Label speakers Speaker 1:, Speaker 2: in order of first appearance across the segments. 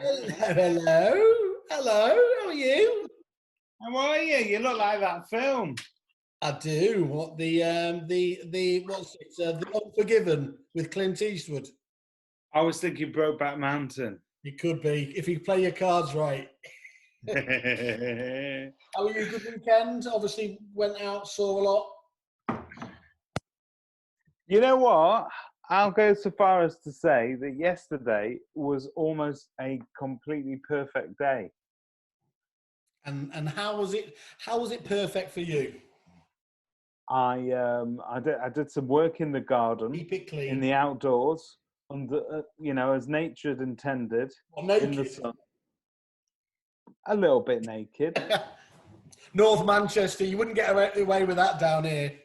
Speaker 1: Hello. Hello. How are you?
Speaker 2: How are you? You look like that film.
Speaker 1: I do. What the what's it? The Unforgiven with Clint Eastwood.
Speaker 2: I was thinking Brokeback Mountain.
Speaker 1: You could be if you play your cards right.
Speaker 2: You
Speaker 1: How are you? Good weekend. Obviously went out, saw a lot.
Speaker 2: know what? I'll go so far as to say that yesterday was almost a completely perfect day.
Speaker 1: And how was it? How was it perfect for you?
Speaker 2: I did some work in the garden,
Speaker 1: Keep it clean.
Speaker 2: in the outdoors, under as nature had intended,
Speaker 1: Well, naked.
Speaker 2: in the sun. A little bit naked.
Speaker 1: North Manchester, you wouldn't get away with that down here.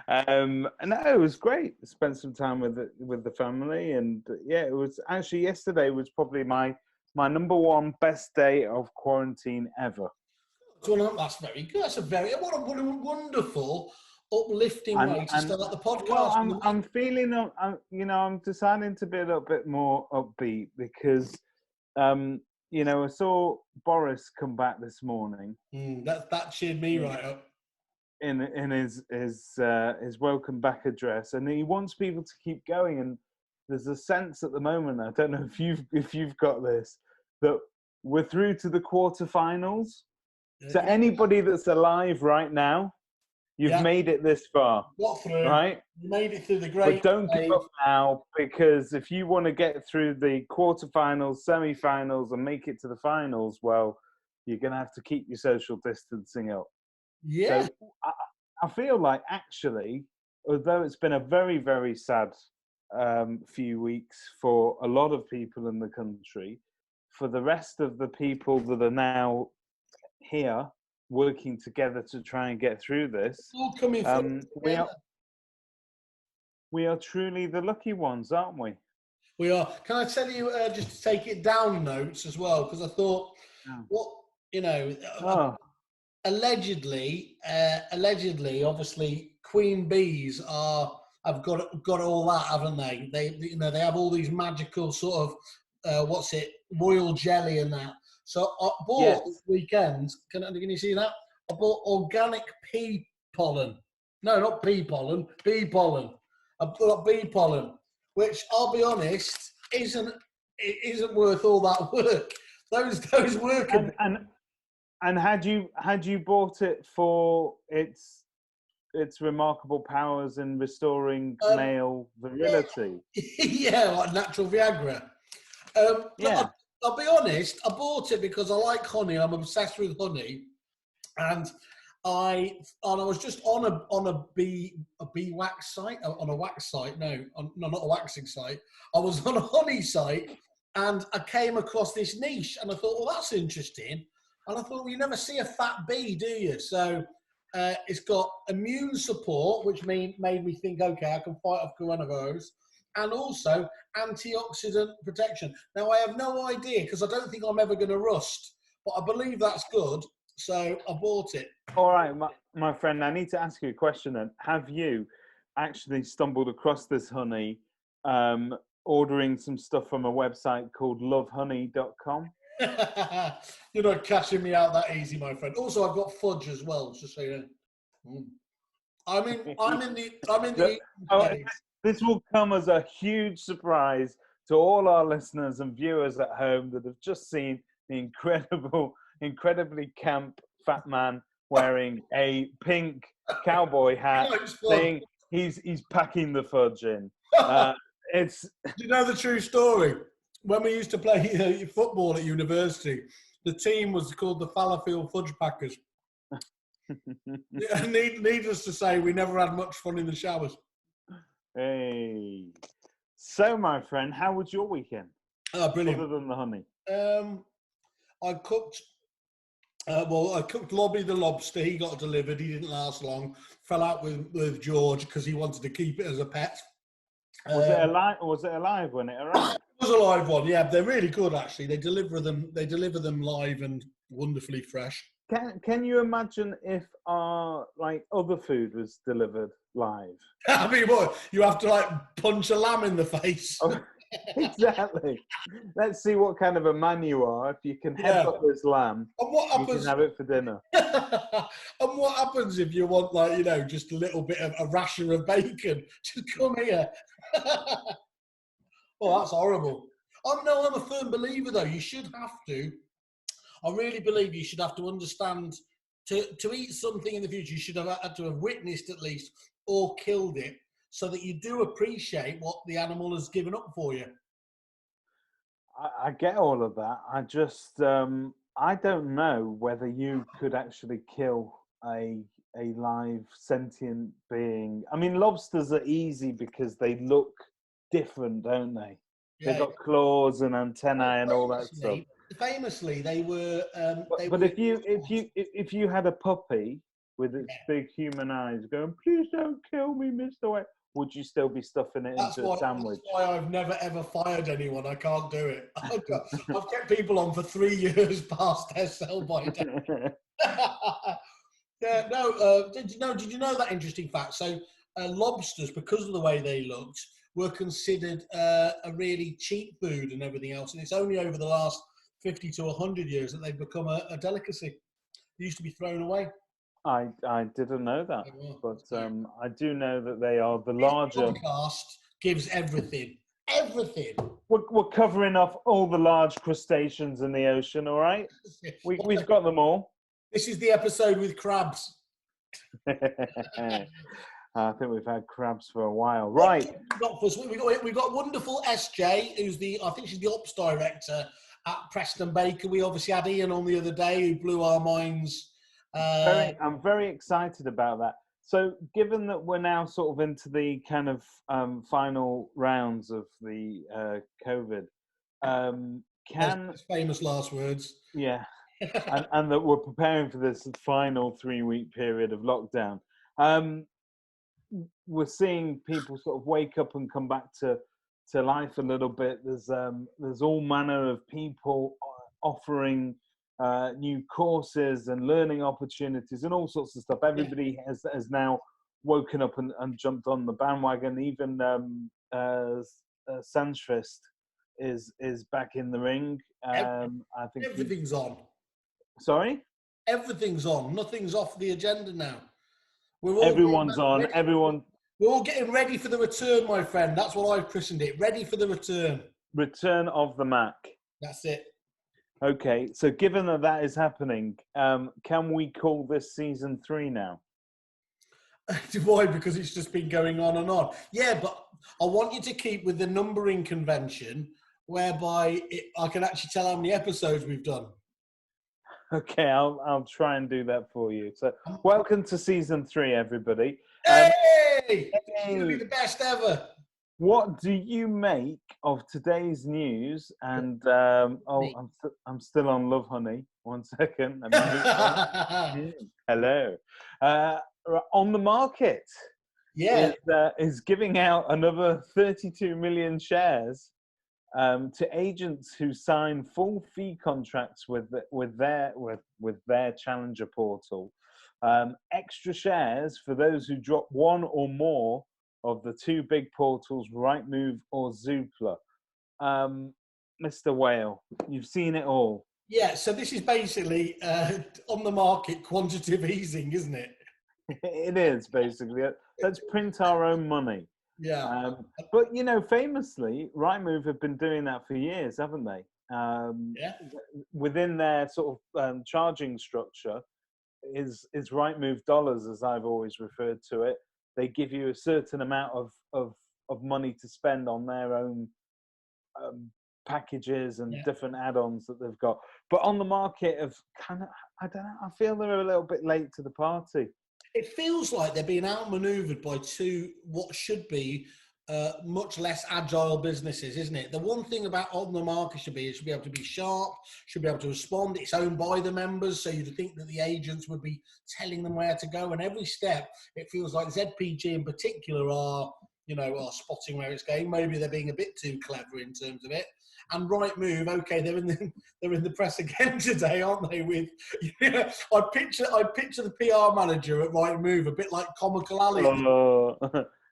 Speaker 2: And it was great. Spent some time with the family, and yeah, it was actually yesterday was probably my number one best day of quarantine ever.
Speaker 1: So that's very good. That's what a wonderful, uplifting way to start the podcast.
Speaker 2: Well, I'm feeling, I'm deciding to be a little bit more upbeat because, I saw Boris come back this morning.
Speaker 1: That cheered me right up.
Speaker 2: In his welcome back address, and he wants people to keep going. And there's a sense at the moment, I don't know if you've got this, that we're through to the quarterfinals. So anybody that's alive right now, you've made it this far.
Speaker 1: Got through.
Speaker 2: Right?
Speaker 1: You made it through the great.
Speaker 2: But don't give up now, because if you want to get through the quarterfinals, semi-finals, and make it to the finals, well, you're going to have to keep your social distancing up.
Speaker 1: Yeah.
Speaker 2: So I feel like actually, although it's been a very, very sad few weeks for a lot of people in the country, for the rest of the people that are now here working together to try and get through this,
Speaker 1: all coming
Speaker 2: we are truly the lucky ones, aren't we?
Speaker 1: We are. Can I tell you, just to take it down notes as well, because I thought, allegedly, obviously, queen bees have got all that, haven't they? They have all these magical sort of royal jelly and that. So I bought this weekend. Can you see that? I bought organic pea pollen. No, not pea pollen. Bee pollen. I bought bee pollen, which I'll be honest isn't worth all that work. Those work.
Speaker 2: And had you bought it for its remarkable powers in restoring male virility?
Speaker 1: Yeah, like natural Viagra. I'll be honest. I bought it because I like honey. I'm obsessed with honey, and I was just on a bee wax site, on a wax site. No, not a waxing site. I was on a honey site, and I came across this niche, and I thought, well, that's interesting. And I thought, well, you never see a fat bee, do you? So it's got immune support, which made me think, okay, I can fight off coronavirus, and also antioxidant protection. Now, I have no idea, because I don't think I'm ever going to rust, but I believe that's good, so I bought it.
Speaker 2: All right, my friend, I need to ask you a question then. Have you actually stumbled across this honey ordering some stuff from a website called lovehoney.com?
Speaker 1: You're not catching me out that easy, my friend. Also, I've got fudge as well, just so you know. I'm in the
Speaker 2: This will come as a huge surprise to all our listeners and viewers at home that have just seen the incredibly camp fat man wearing a pink cowboy hat, saying he's packing the fudge in. Do
Speaker 1: you know the true story? When we used to play football at university, the team was called the Fallowfield Fudge Packers. Needless to say, we never had much fun in the showers.
Speaker 2: Hey. So, my friend, how was your weekend?
Speaker 1: Oh, brilliant.
Speaker 2: Other than the honey.
Speaker 1: I cooked Lobby the lobster. He got delivered. He didn't last long. Fell out with George because he wanted to keep it as a pet.
Speaker 2: Was it alive when it arrived?
Speaker 1: It was a live one. Yeah, they're really good actually. They deliver them live and wonderfully fresh.
Speaker 2: Can you imagine if other food was delivered live?
Speaker 1: I mean, what, you have to punch a lamb in the face?
Speaker 2: Exactly. Let's see what kind of a man you are. If you can headbutt this lamb,
Speaker 1: and what
Speaker 2: you
Speaker 1: happens?
Speaker 2: can have it for dinner.
Speaker 1: And what happens if you want, like, just a little bit of a rasher of bacon? Just come here. Oh, that's horrible. I'm a firm believer, though. You should have to. I really believe you should have to understand to eat something in the future. You should have had to have witnessed at least or killed it, so that you do appreciate what the animal has given up for you.
Speaker 2: I get all of that. I just I don't know whether you could actually kill a live sentient being. I mean, lobsters are easy because they look different, don't they?
Speaker 1: Yeah.
Speaker 2: They've got claws and antennae and all that stuff.
Speaker 1: Famously, they were.
Speaker 2: But if you had a puppy with its big human eyes going, "Please don't kill me, Mr. White," would you still be stuffing it into a sandwich?
Speaker 1: That's why I've never ever fired anyone. I can't do it. I've kept people on for 3 years past their sell-by date. Yeah, no. Did you know that interesting fact? So lobsters, because of the way they looked, were considered a really cheap food and everything else, and it's only over the last 50 to 100 years that they've become a delicacy. They used to be thrown away.
Speaker 2: I didn't know that, but I do know that they are the larger.
Speaker 1: This podcast gives everything. Everything.
Speaker 2: We're covering off all the large crustaceans in the ocean, all right? We've got them all.
Speaker 1: This is the episode with crabs.
Speaker 2: I think we've had crabs for a while. Right.
Speaker 1: We've got wonderful SJ, I think she's the ops director at Preston Baker. We obviously had Ian on the other day, who blew our minds.
Speaker 2: I'm very excited about that. So given that we're now sort of into the kind of final rounds of the COVID,
Speaker 1: famous last words.
Speaker 2: Yeah. and that we're preparing for this final 3-week period of lockdown. We're seeing people sort of wake up and come back to life a little bit. There's all manner of people offering new courses and learning opportunities and all sorts of stuff. Everybody has now woken up and jumped on the bandwagon. Even Santrist is back in the ring. I think
Speaker 1: everything's on.
Speaker 2: Sorry?
Speaker 1: Everything's on. Nothing's off the agenda now.
Speaker 2: Everyone's on. Everyone.
Speaker 1: We're all getting ready for the return, my friend. That's what I've christened it. Ready for the return.
Speaker 2: Return of the Mac.
Speaker 1: That's it.
Speaker 2: Okay, so given that is happening, can we call this season 3 now?
Speaker 1: Why? Because it's just been going on and on. Yeah, but I want you to keep with the numbering convention, whereby I can actually tell how many episodes we've done.
Speaker 2: Okay, I'll try and do that for you. So, welcome to season 3, everybody.
Speaker 1: Hey! It's going to be the best ever.
Speaker 2: What do you make of today's news? And I'm still on Love Honey. 1 second. Hello. On the market.
Speaker 1: Yeah.
Speaker 2: Is giving out another 32 million shares to agents who sign full fee contracts with their challenger portal. Extra shares for those who drop one or more of the 2 big portals, Rightmove or Zoopla. Mr. Whale, you've seen it all.
Speaker 1: Yeah, so this is basically on the market quantitative easing, isn't it?
Speaker 2: It is, basically. Let's print our own money.
Speaker 1: Yeah.
Speaker 2: But, famously, Rightmove have been doing that for years, haven't they? Within their sort of charging structure is Rightmove dollars, as I've always referred to it. They give you a certain amount of money to spend on their own packages and different add-ons that they've got. But on the market of I don't know, I feel they're a little bit late to the party.
Speaker 1: It feels like they're being outmaneuvered by 2 what should be much less agile businesses, isn't it? The one thing about on the market should be it should be able to be sharp, should be able to respond. It's owned by the members, so you'd think that the agents would be telling them where to go. And every step, it feels like ZPG in particular are spotting where it's going. Maybe they're being a bit too clever in terms of it. And Rightmove, okay, they're in the press again today, aren't they? With I picture the PR manager at Rightmove a bit like Comical Ali.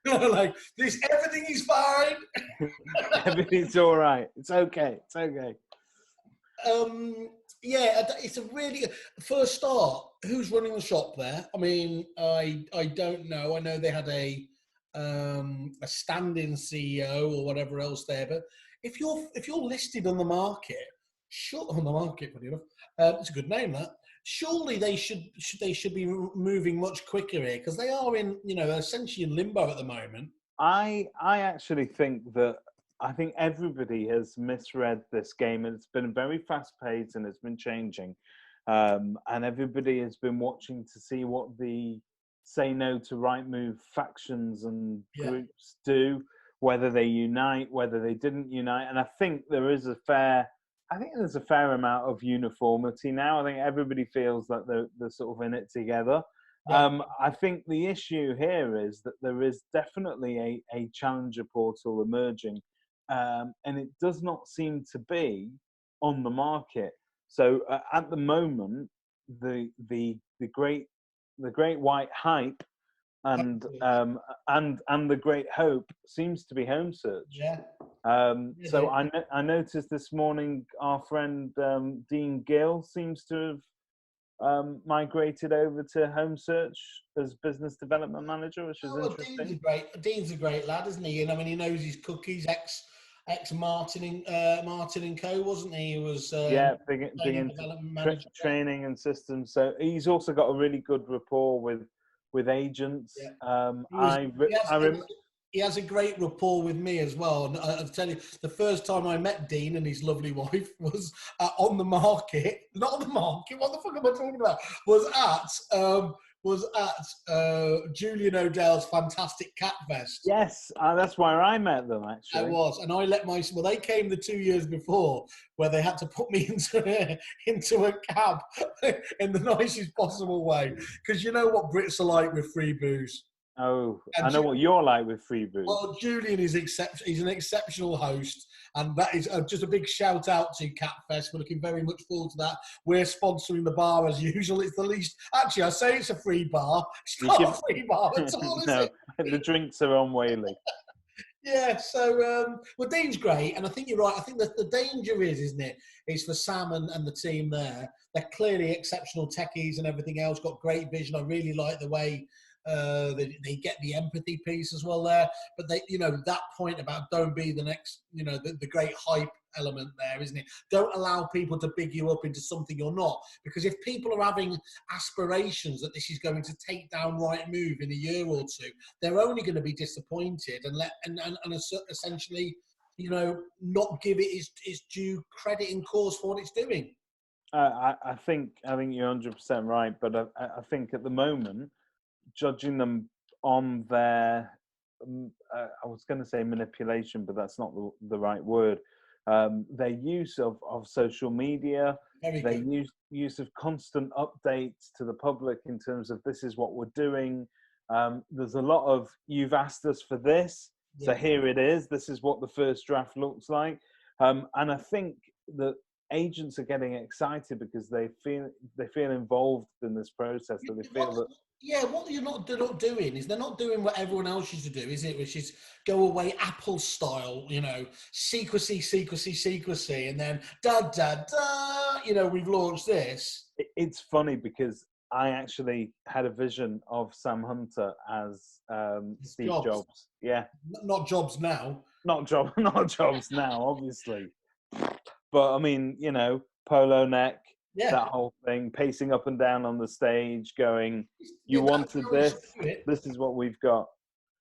Speaker 1: Like this, everything is fine.
Speaker 2: Everything's all right. It's okay. It's okay.
Speaker 1: Yeah, it's a really first start. Who's running the shop there? I mean, I don't know. I know they had a standing CEO or whatever else there, but if you're listed on the market, on the market, funny enough, it's a good name that. Surely they should be moving much quicker here because they are in essentially in limbo at the moment.
Speaker 2: I actually think that I think everybody has misread this game, and it's been very fast paced and it's been changing, and everybody has been watching to see what the Say No to Rightmove factions and groups do, whether they unite, whether they didn't unite, and I think there's a fair amount of uniformity now. I think everybody feels that they're sort of in it together. Yeah. I think the issue here is that there is definitely a challenger portal emerging, and it does not seem to be on the market. So at the moment, the great white hype and the great hope seems to be Homesearch.
Speaker 1: Yeah.
Speaker 2: So I noticed this morning our friend Dean Gill seems to have migrated over to Homesearch as business development manager, which is interesting.
Speaker 1: Dean's a great lad, isn't he? And I mean, he knows his cookies. Ex Martin and Co, wasn't he? He was
Speaker 2: big into training and systems. So he's also got a really good rapport with agents.
Speaker 1: Yeah. He has a great rapport with me as well. And I'll tell you, the first time I met Dean and his lovely wife was on the market. Not on the market. What the fuck am I talking about? Was at Julian O'Dell's Fantastic Cat Fest.
Speaker 2: Yes, that's where I met them, actually.
Speaker 1: I was, and I let they came the 2 years before, where they had to put me into a cab in the nicest possible way, because you know what Brits are like with free booze.
Speaker 2: Oh, and I know what you're like with free booze.
Speaker 1: Well, Julian is he's an exceptional host, and that is just a big shout out to Catfest. We're looking very much forward to that. We're sponsoring the bar as usual. It's the least. Actually, I say it's a free bar. It's not a free bar at all, is it?
Speaker 2: The drinks are on Whaley.
Speaker 1: Yeah, so well, Dean's great, and I think you're right. I think that the danger isn't it? Is for Sam and the team there. They're clearly exceptional techies and everything else. Got great vision. I really like the way. They get the empathy piece as well there, but they, that point about don't be the next, the great hype element there, isn't it? Don't allow people to big you up into something you're not, because if people are having aspirations that this is going to take down Rightmove in a year or two, they're only going to be disappointed and essentially, not give it its due credit and cause for what it's doing.
Speaker 2: I think you're 100% right, but I think at the moment, judging them on their, I was going to say manipulation, but that's not the right word. Their use of social media, their use of constant updates to the public in terms of this is what we're doing. There's a lot of, you've asked us for this, so here it is. This is what the first draft looks like. And I think that agents are getting excited because they feel involved in this process. So they feel that.
Speaker 1: Yeah, what they're not doing is they're not doing what everyone else used to do, is it? Which is go away Apple style, secrecy, and then we've launched this.
Speaker 2: It's funny because I actually had a vision of Sam Hunter as Steve Jobs. Yeah,
Speaker 1: not Jobs now.
Speaker 2: Not Jobs now, obviously. But I mean, polo neck. Yeah. That whole thing, pacing up and down on the stage, going, you wanted this, this is what we've got.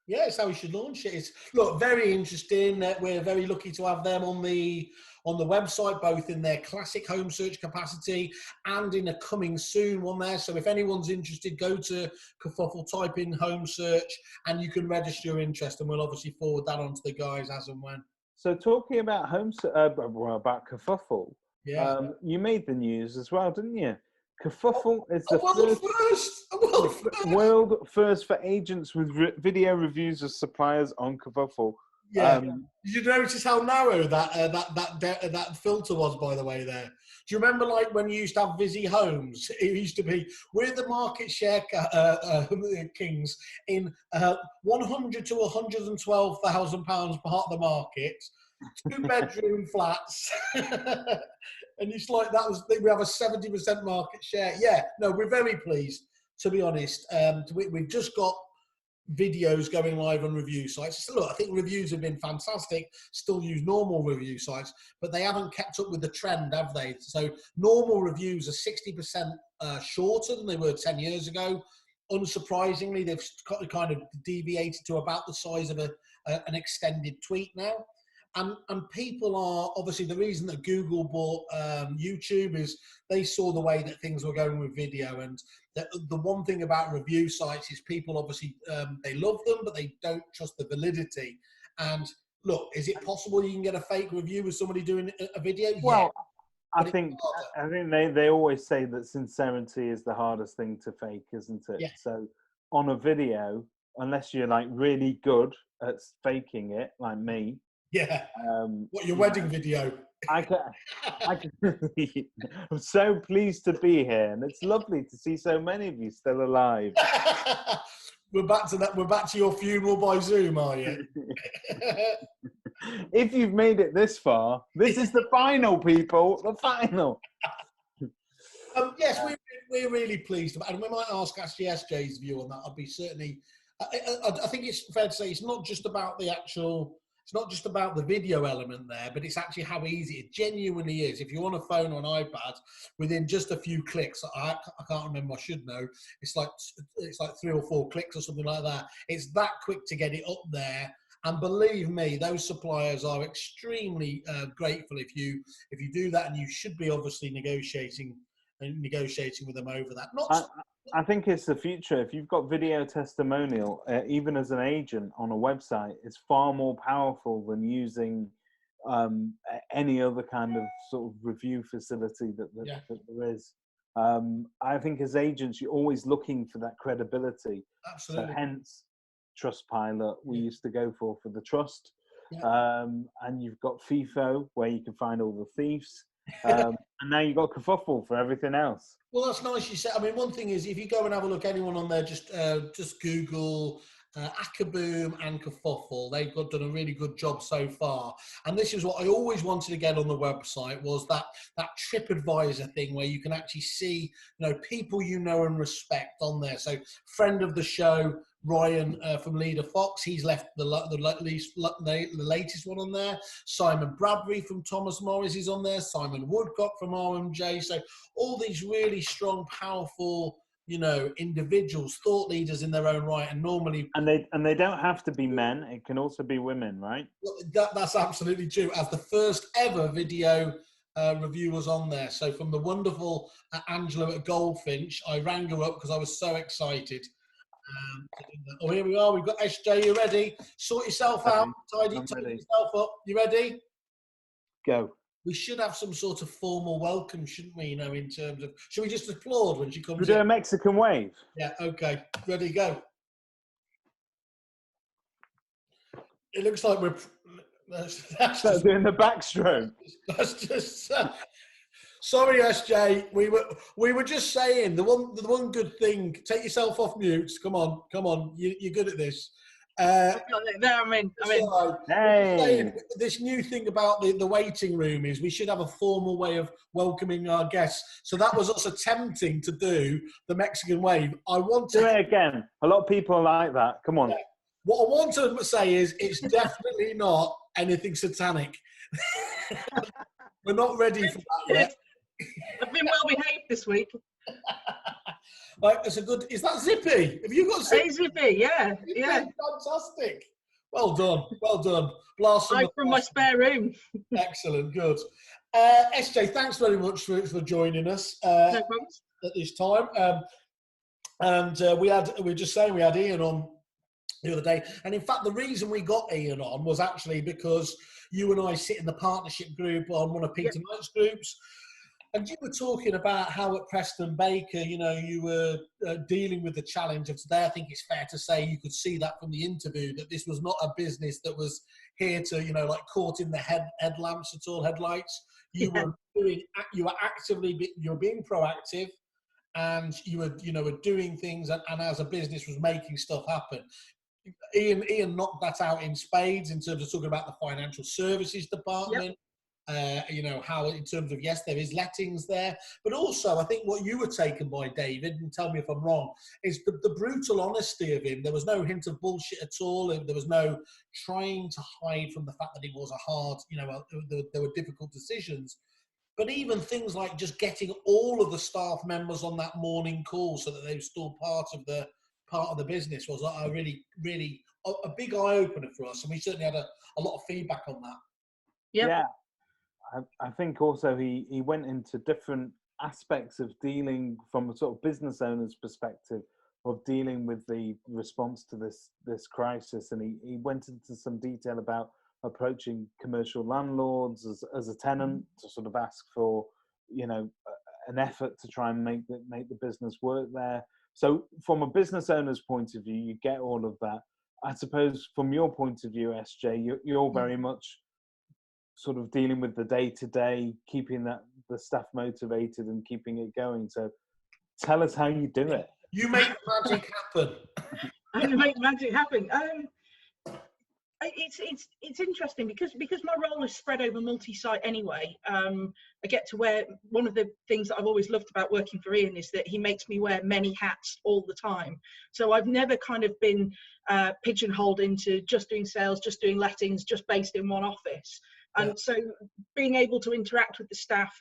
Speaker 1: Yeah, it's how we should launch it. It's, very interesting. We're very lucky to have them on the website, both in their classic Homesearch capacity and in a coming soon one there. So if anyone's interested, go to Kerfuffle, type in Homesearch, and you can register your interest, and we'll obviously forward that on to the guys as and when.
Speaker 2: So talking about about Kerfuffle,
Speaker 1: yeah.
Speaker 2: You made the news as well, didn't you? Kerfuffle is the world first for agents with video reviews of suppliers on Kerfuffle.
Speaker 1: Yeah. Did you notice how narrow that filter was, by the way, there? Do you remember, like, when you used to have Vizzy Homes? It used to be, we're the market share kings in 100 to 112,000 pounds part of the market, 2-bedroom flats. And it's like, we have a 70% market share. Yeah, no, we're very pleased, to be honest. We've just got videos going live on review sites. So look, I think reviews have been fantastic. Still use normal review sites, but they haven't kept up with the trend, have they? So normal reviews are 60% shorter than they were 10 years ago. Unsurprisingly, they've kind of deviated to about the size of an extended tweet now. And people are, obviously, the reason that Google bought YouTube is they saw the way that things were going with video. And the one thing about review sites is people obviously, they love them, but they don't trust the validity. And look, is it possible you can get a fake review with somebody doing a video?
Speaker 2: Well,
Speaker 1: yeah.
Speaker 2: I think they always say that sincerity is the hardest thing to fake, isn't it?
Speaker 1: Yeah.
Speaker 2: So on a video, unless you're like really good at faking it, like me.
Speaker 1: Yeah. What, your wedding video?
Speaker 2: I'm so pleased to be here, and it's lovely to see so many of you still alive.
Speaker 1: We're back to that. We're back to your funeral by Zoom, are you?
Speaker 2: If you've made it this far, this is the final, people. The final.
Speaker 1: Yes, we're really pleased about it. And we might ask actually SJ's view on that. I'd be certainly. I think it's fair to say it's not just about the actual. It's not just about the video element there, but it's actually how easy it genuinely is. If you're on a phone or an iPad, within just a few clicks, I can't remember, I should know, it's like 3 or 4 clicks or something like that. It's that quick to get it up there. And believe me, those suppliers are extremely grateful if you do that, and you should be obviously negotiating with them over that.
Speaker 2: I think it's the future. If you've got video testimonial, even as an agent on a website, it's far more powerful than using any other kind of sort of review facility that there is. I think as agents, you're always looking for that credibility.
Speaker 1: Absolutely.
Speaker 2: So hence, Trustpilot we used to go for the trust.
Speaker 1: Yeah.
Speaker 2: And you've got FIFO, where you can find all the thieves. And now you've got Kerfuffle for everything else.
Speaker 1: Well, that's nice you said. I mean, one thing is, if you go and have a look, anyone on there, just Google Akaboom and Kerfuffle. They've done a really good job so far. And this is what I always wanted to get on the website, was that TripAdvisor thing where you can actually see, people you know and respect on there. So friend of the show, Ryan from Leader Fox, he's left the latest one on there. Simon Bradbury from Thomas Morris is on there. Simon Woodcock from RMJ. So all these really strong, powerful, individuals, thought leaders in their own right, and normally,
Speaker 2: and they don't have to be men. It can also be women, right?
Speaker 1: That's absolutely true. As the first ever video review was on there. So from the wonderful Angela at Goldfinch, I rang her up because I was so excited. Oh, here we are. We've got SJ. You ready? Sort yourself out. Tidy yourself up. You ready?
Speaker 2: Go.
Speaker 1: We should have some sort of formal welcome, shouldn't we? In terms of, should we just applaud when she comes in?
Speaker 2: We do a Mexican wave.
Speaker 1: Yeah. Okay. Ready? Go. It looks like we're. That's just
Speaker 2: doing the backstroke.
Speaker 1: That's just. Sorry, SJ. We were just saying the one good thing. Take yourself off mute. Come on. You're good at this.
Speaker 3: I'm in.
Speaker 2: Hey.
Speaker 1: This new thing about the waiting room is we should have a formal way of welcoming our guests. So that was us attempting to do the Mexican wave. I want to
Speaker 2: do it again. A lot of people like that. Come on.
Speaker 1: Yeah. What I want to say is it's definitely not anything satanic. We're not ready for that yet.
Speaker 3: I've been well behaved this week.
Speaker 1: Like, that's a good. Is that Zippy? Have you got Zippy?
Speaker 3: Hey, Zippy, yeah.
Speaker 1: Fantastic. Well done. Blast
Speaker 3: from my spare room.
Speaker 1: Excellent, good. SJ, thanks very much for joining us
Speaker 3: No problems.
Speaker 1: at this time. We were just saying we had Ian on the other day, and in fact, the reason we got Ian on was actually because you and I sit in the partnership group on one of Peter Knight's groups. And you were talking about how at Preston Baker, you were dealing with the challenge of today. I think it's fair to say you could see that from the interview, that this was not a business that was here to, you know, like caught in the headlamps at all, headlights. You
Speaker 3: Yeah.
Speaker 1: were actively, you were being proactive, and you were, you know, were doing things, and as a business was making stuff happen. Ian knocked that out in spades in terms of talking about the financial services department. You know, how in terms of, yes, there is lettings there, but also I think what you were taken by, David, and tell me if I'm wrong, is the brutal honesty of him. There was no hint of bullshit at all. There was no trying to hide from the fact that it was a hard, you know, there were difficult decisions. But even things like just getting all of the staff members on that morning call so that they were still part of the business was a really, really a big eye opener for us, and we certainly had a lot of feedback on that.
Speaker 2: Yeah. I think also he went into different aspects of dealing from a sort of business owner's perspective of dealing with the response to this crisis, and he went into some detail about approaching commercial landlords as a tenant to sort of ask for, you know, an effort to try and make the business work there. So from a business owner's point of view, you get all of that. I suppose from your point of view, SJ, you're very much sort of dealing with the day-to-day, keeping the staff motivated and keeping it going. So tell us how you do it.
Speaker 1: You make magic happen.
Speaker 3: You make magic happen. It's interesting because my role is spread over multi-site anyway. I get to wear, one of the things that I've always loved about working for Ian is that he makes me wear many hats all the time. So I've never kind of been pigeonholed into just doing sales, just doing lettings, just based in one office. And so being able to interact with the staff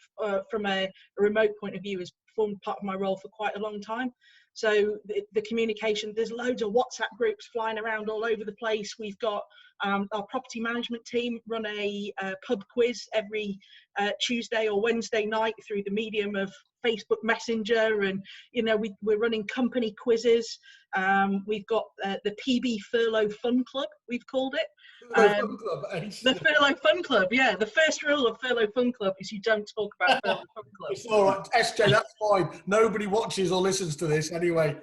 Speaker 3: from a remote point of view has formed part of my role for quite a long time. So the communication, there's loads of WhatsApp groups flying around all over the place. We've got our property management team run a pub quiz every Tuesday or Wednesday night through the medium of Facebook Messenger, and you know we're running company quizzes. We've got the PB Furlough Fun Club, we've called it. The Furlough Fun Club, yeah. The first rule of Furlough Fun Club is you don't talk about Furlough Fun Club.
Speaker 1: It's all right, SJ, that's fine. Nobody watches or listens to this anyway.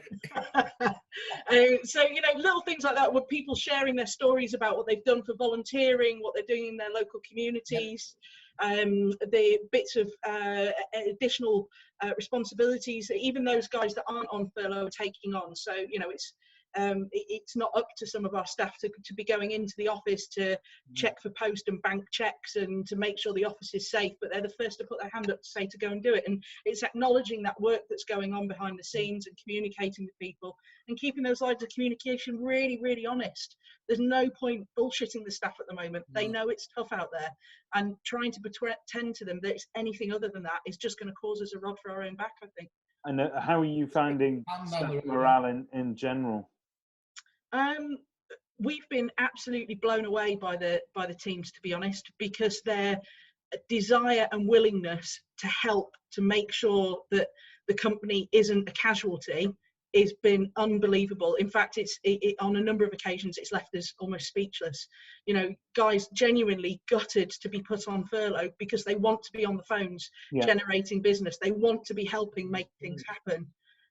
Speaker 3: So, you know, little things like that, with people sharing their stories about what they've done for volunteering, what they're doing in their local communities, the bits of additional responsibilities that even those guys that aren't on furlough are taking on. So, you know, it's not up to some of our staff to be going into the office to check for post and bank checks and to make sure the office is safe, but they're the first to put their hand up to say to go and do it. And it's acknowledging that work that's going on behind the scenes and communicating with people and keeping those lines of communication really, really honest. There's no point bullshitting the staff at the moment. They know it's tough out there, and trying to pretend to them that it's anything other than that is just going to cause us a rod for our own back, I think.
Speaker 2: And how are you finding staff morale in general?
Speaker 3: We've been absolutely blown away by the teams, to be honest, because their desire and willingness to help to make sure that the company isn't a casualty has been unbelievable. In fact, on a number of occasions it's left us almost speechless. You know, guys genuinely gutted to be put on furlough because they want to be on the phones generating business. They want to be helping make things happen,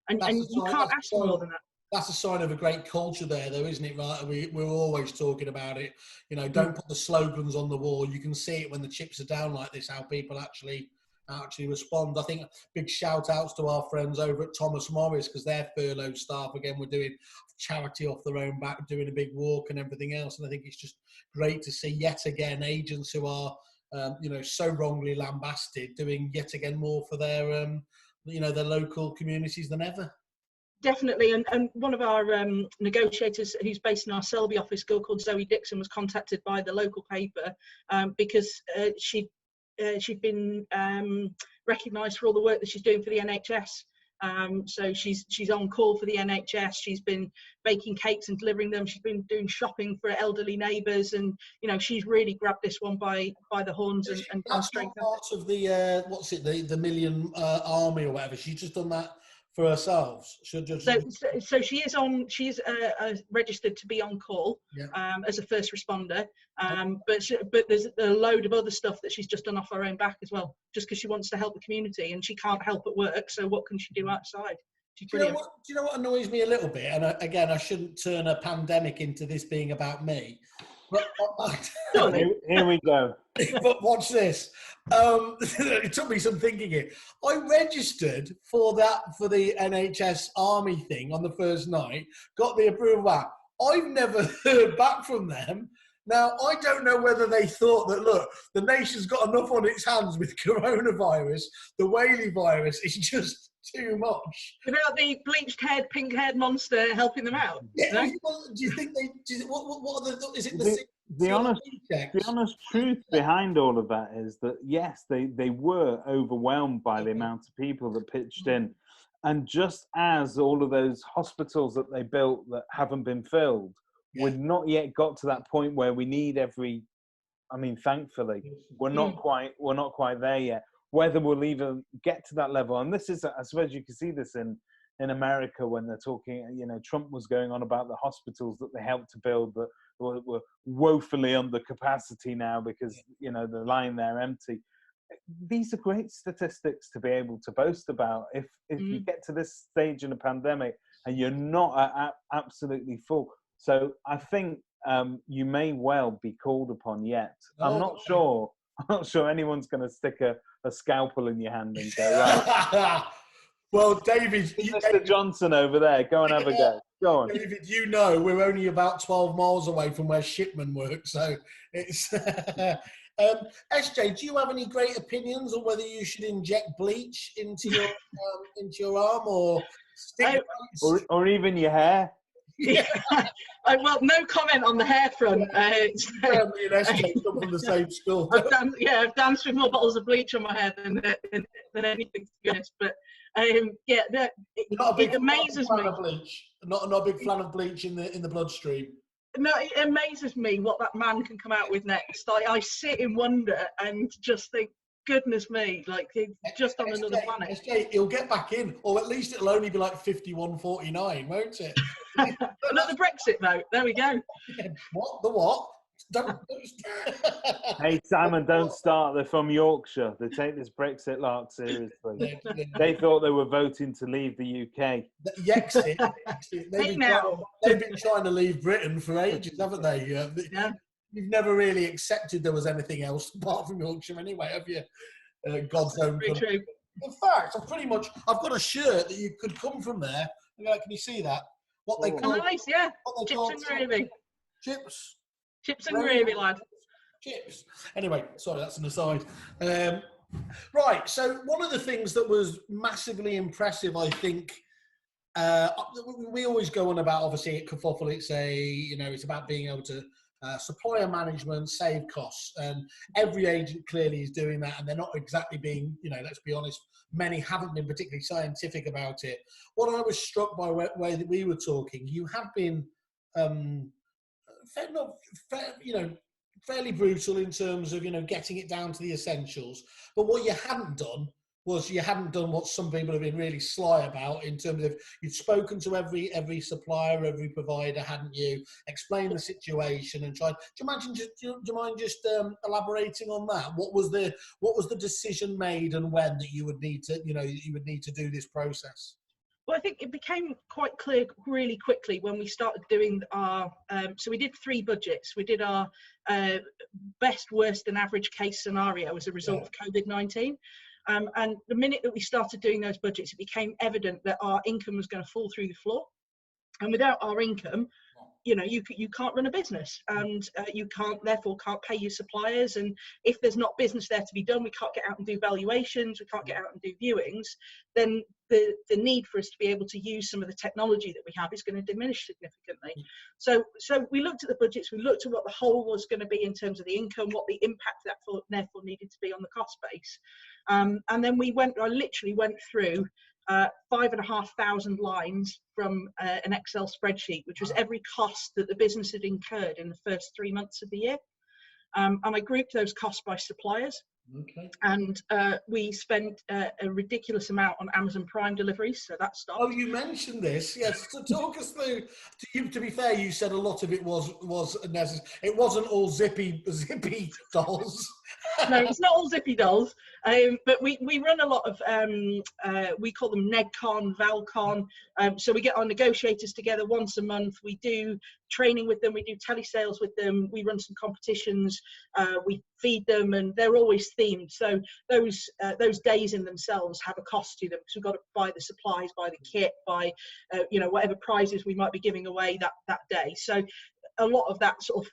Speaker 3: and you can't ask for more than that.
Speaker 1: That's a sign of a great culture there, though, isn't it? Right? We're always talking about it. You know, don't put the slogans on the wall. You can see it when the chips are down like this, how people actually respond. I think big shout outs to our friends over at Thomas Morris, because their furloughed staff, again, were doing charity off their own back, doing a big walk and everything else. And I think it's just great to see yet again agents who are, you know, so wrongly lambasted doing yet again more for their, you know, their local communities than ever.
Speaker 3: Definitely, and one of our negotiators who's based in our Selby office, a girl called Zoe Dixon, was contacted by the local paper because she'd been recognised for all the work that she's doing for the NHS. So she's on call for the NHS. She's been baking cakes and delivering them. She's been doing shopping for elderly neighbours, and you know she's really grabbed this one by the horns and gone straight.
Speaker 1: That's not part of the what's it, the Million Army or whatever. She's just done that for ourselves.
Speaker 3: So she is on. She's registered to be on call as a first responder. But there's a load of other stuff that she's just done off her own back as well, just because she wants to help the community and she can't help at work. So what can she do outside?
Speaker 1: Do you know what annoys me a little bit? And again, I shouldn't turn a pandemic into this being about me.
Speaker 2: Here we go.
Speaker 1: But watch this. It took me some thinking here. I registered for the NHS Army thing on the first night, got the approval back. I've never heard back from them. Now, I don't know whether they thought that, look, the nation's got enough on its hands with coronavirus, the Whaley virus is just too much.
Speaker 3: Without the bleached-haired, pink-haired monster helping them out.
Speaker 1: Yeah,
Speaker 3: No?
Speaker 1: do you think what are the, is it
Speaker 2: the honest truth behind all of that is that, yes, they were overwhelmed by the amount of people that pitched in. And just as all of those hospitals that they built that haven't been filled, we've not yet got to that point where we need thankfully, we're not quite there yet. Whether we'll even get to that level, and this is, I suppose you can see this in America when they're talking, Trump was going on about the hospitals that they helped to build that were woefully under capacity now because, they're lying there empty. These are great statistics to be able to boast about. If you get to this stage in a pandemic and you're not absolutely full. So I think you may well be called upon yet. I'm not sure anyone's going to stick a scalpel in your hand and go, right.
Speaker 1: Well, David,
Speaker 2: Mr. Johnson over there, go and have a go. Go on.
Speaker 1: David, we're only about 12 miles away from where Shipman works, so it's... SJ, do you have any great opinions on whether you should inject bleach into your arm or stick
Speaker 2: or even your hair?
Speaker 3: Yeah. Well, no comment on the hair front.
Speaker 1: Family and SJ come from the same school.
Speaker 3: I've danced with more bottles of bleach on my hair than anything, to be honest. But it amazes me.
Speaker 1: Not a big fan of bleach in the bloodstream.
Speaker 3: No, it amazes me what that man can come out with next. I sit in wonder and just think, goodness me, like he's just on another planet.
Speaker 1: He'll get back in, or at least it'll only be like 51-49, won't it?
Speaker 3: Another Brexit vote. There we go.
Speaker 1: What? The what?
Speaker 2: Hey, Simon, don't start. They're from Yorkshire. They take this Brexit lark seriously. They thought they were voting to leave the UK.
Speaker 1: Yexit. They've been trying to leave Britain for ages, haven't they?
Speaker 3: Yeah.
Speaker 1: You've never really accepted there was anything else apart from Yorkshire anyway, have you? God's own country.
Speaker 3: True.
Speaker 1: In fact, I've got a shirt that you could come from there. Can you see that? What they call
Speaker 3: nice, yeah. Chips and gravy. Chips and gravy, lad.
Speaker 1: Chips. Anyway, sorry, that's an aside. Right, so one of the things that was massively impressive, I think, we always go on about, obviously, at Kerfuffle, it's about being able to supplier management, save costs, and every agent clearly is doing that, and they're not exactly being, let's be honest, many haven't been particularly scientific about it. What I was struck by way that we were talking, you have been fairly brutal in terms of getting it down to the essentials, but what you hadn't done what some people have been really sly about, in terms of you'd spoken to every supplier, every provider, hadn't you? Explained the situation and tried. Do you mind just elaborating on that? What was the decision made, and when that you would need to do this process?
Speaker 3: Well, I think it became quite clear really quickly when we started doing our, so we did 3 budgets. We did our best, worst and average case scenario as a result of COVID-19. And the minute that we started doing those budgets, it became evident that our income was going to fall through the floor. And without our income, you can't run a business, and you therefore can't pay your suppliers. And if there's not business there to be done, we can't get out and do valuations, we can't get out and do viewings, then the need for us to be able to use some of the technology that we have is going to diminish significantly. So we looked at the budgets, we looked at what the whole was going to be in terms of the income, what the impact that therefore needed to be on the cost base. And then I literally went through 5,500 lines from an Excel spreadsheet, which was every cost that the business had incurred in the first 3 months of the year. And I grouped those costs by suppliers.
Speaker 1: Okay.
Speaker 3: And we spent a ridiculous amount on Amazon Prime deliveries, so that stopped.
Speaker 1: Oh, you mentioned this, yes. So talk us through. To be fair, you said a lot of it was necessary. It wasn't all zippy dolls.
Speaker 3: No, it's not all zippy dolls, but we run a lot of, we call them NegCon, ValCon. So we get our negotiators together once a month. We do training with them. We do telesales with them. We run some competitions. We feed them, and they're always themed. So those days in themselves have a cost to them, because we've got to buy the supplies, buy the kit, buy whatever prizes we might be giving away that day. So a lot of that sort of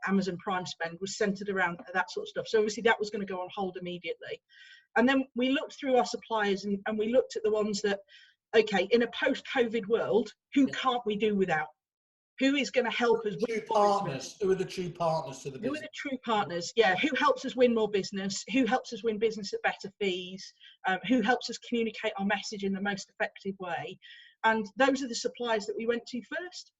Speaker 3: Amazon Prime spend was centered around that sort of stuff. So obviously that was going to go on hold immediately. And then we looked through our suppliers, and we looked at the ones that, okay, in a post-COVID world, who can't we do without? Who is going to help us win more business?
Speaker 1: Who are the true partners to the business?
Speaker 3: Who are the true partners? Yeah, who helps us win more business? Who helps us win business at better fees? Who helps us communicate our message in the most effective way? And those are the suppliers that we went to first.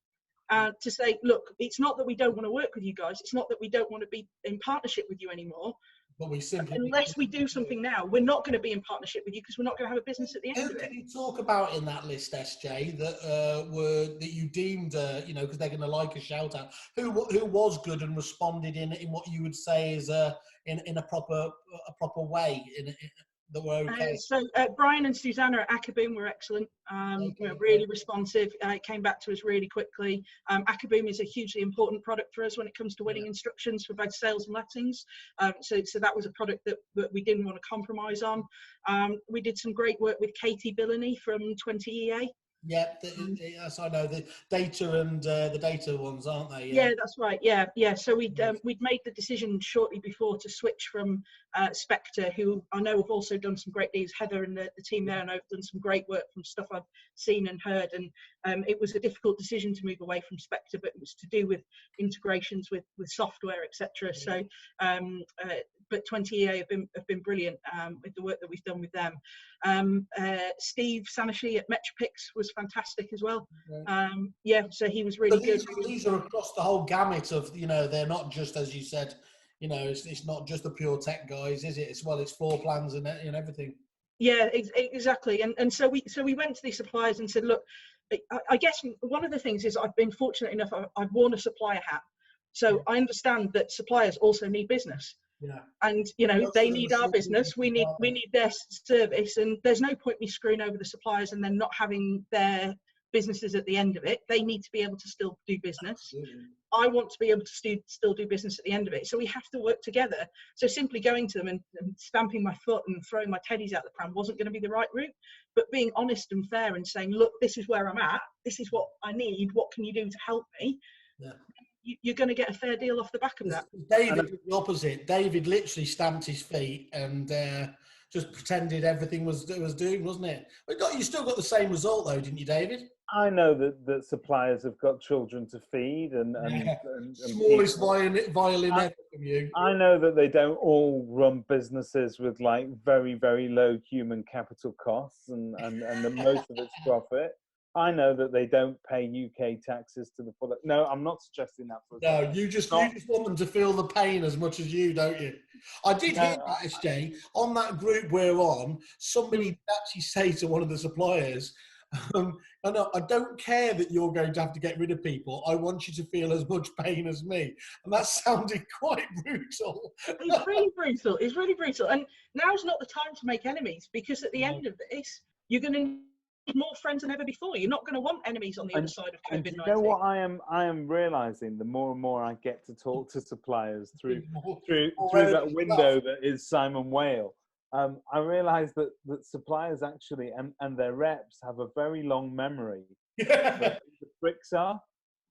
Speaker 3: To say, look, it's not that we don't want to work with you guys. It's not that we don't want to be in partnership with you ananymar.
Speaker 1: But we simply,
Speaker 3: unless we do something now, we're not going to be in partnership with you, because we're not going to have a business at the end
Speaker 1: who
Speaker 3: of it.
Speaker 1: did you talk about in that list, SJ, that you deemed, because they're going to like a shout out? Who was good and responded in what you would say is in a proper way, that were okay?
Speaker 3: So Brian and Susanna at Akaboom were excellent. Were really responsive. It came back to us really quickly. Akaboom is a hugely important product for us when it comes to winning instructions for both sales and lettings. So that was a product that we didn't want to compromise on. We did some great work with Katie Billany from 20EA.
Speaker 1: Yeah, yes, I know the data and the data ones, aren't they?
Speaker 3: Yeah, that's right. Yeah. So we'd made the decision shortly before to switch from Spectre, who I know have also done some great deals. Heather and the team there, and I've done some great work from stuff I've seen and heard. And it was a difficult decision to move away from Spectre, but it was to do with integrations with software, etc. So, but 20EA have been brilliant with the work that we've done with them. Steve Sanashi at Metropix was fantastic as well. So he was really good.
Speaker 1: These are across the whole gamut of, they're not just, as you said, it's not just the pure tech guys, is it? It's floor plans and everything.
Speaker 3: Yeah, exactly. And so we went to these suppliers and said, look, I guess one of the things is I've been fortunate enough, I've worn a supplier hat. So I understand that suppliers also need business.
Speaker 1: Yeah.
Speaker 3: And they need our business, we need their service, and there's no point me screwing over the suppliers and then not having their businesses at the end of it. They need to be able to still do business. Absolutely. I want to be able to still do business at the end of it. So we have to work together. So simply going to them and stamping my foot and throwing my teddies out the pram wasn't going to be the right route. But being honest and fair and saying, look, this is where I'm at. This is what I need. What can you do to help me? Yeah. You're going to get a fair deal off the back of that.
Speaker 1: David was the opposite. David literally stamped his feet and just pretended everything was doing, wasn't it? But you still got the same result though, didn't you, David?
Speaker 2: I know that suppliers have got children to feed and
Speaker 1: smallest violin ever from you.
Speaker 2: I know that they don't all run businesses with like very, very low human capital costs and the most of its profit. I know that they don't pay UK taxes to the full. No, I'm not suggesting that.
Speaker 1: No, you just want them to feel the pain as much as you, don't you? I did hear that, SJ, on that group we're on, somebody actually say to one of the suppliers, I don't care that you're going to have to get rid of people. I want you to feel as much pain as me. And that sounded quite brutal.
Speaker 3: It's really brutal. It's really brutal. And now's not the time to make enemies, because at the end of this, you're going to need more friends than ever before. You're not going to want enemies on the other side of COVID-19.
Speaker 2: You know what I am realizing, the more and more I get to talk to suppliers through that window that is Simon Whale. I realize that suppliers actually and their reps have a very long memory. The bricks are,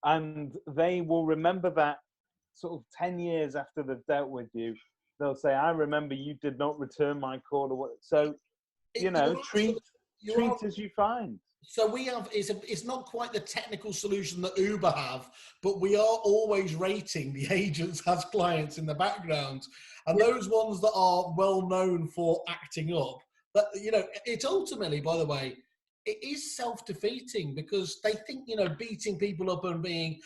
Speaker 2: and they will remember that sort of 10 years after they've dealt with you. They'll say, I remember you did not return my call. Or so, treat as you find.
Speaker 1: So we have, it's not quite the technical solution that Uber have, but we are always rating the agents as clients in the background. And those ones that are well known for acting up, but it's ultimately, by the way, it is self-defeating because they think, beating people up and being,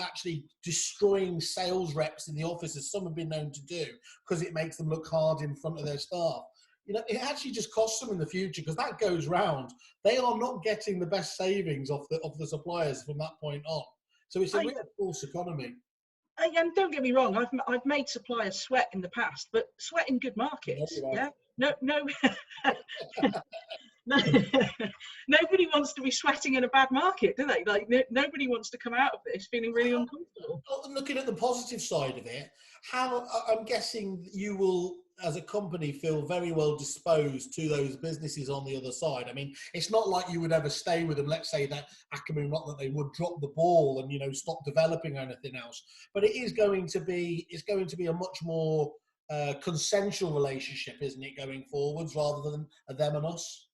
Speaker 1: actually destroying sales reps in the office, as some have been known to do, because it makes them look hard in front of their staff. It actually just costs them in the future, because that goes round. They are not getting the best savings off the suppliers from that point on. So it's a real false economy.
Speaker 3: And don't get me wrong, I've made suppliers sweat in the past, but sweat in good markets. Yeah. No. Nobody wants to be sweating in a bad market, do they? Like, nobody wants to come out of this feeling really uncomfortable.
Speaker 1: Looking at the positive side of it, how I'm guessing you will, as a company, feel very well disposed to those businesses on the other side. I mean, it's not like you would ever stay with them. Let's say that Akamai, not that they would drop the ball and stop developing anything else, but it's going to be a much more consensual relationship, isn't it, going forwards, rather than a them and us?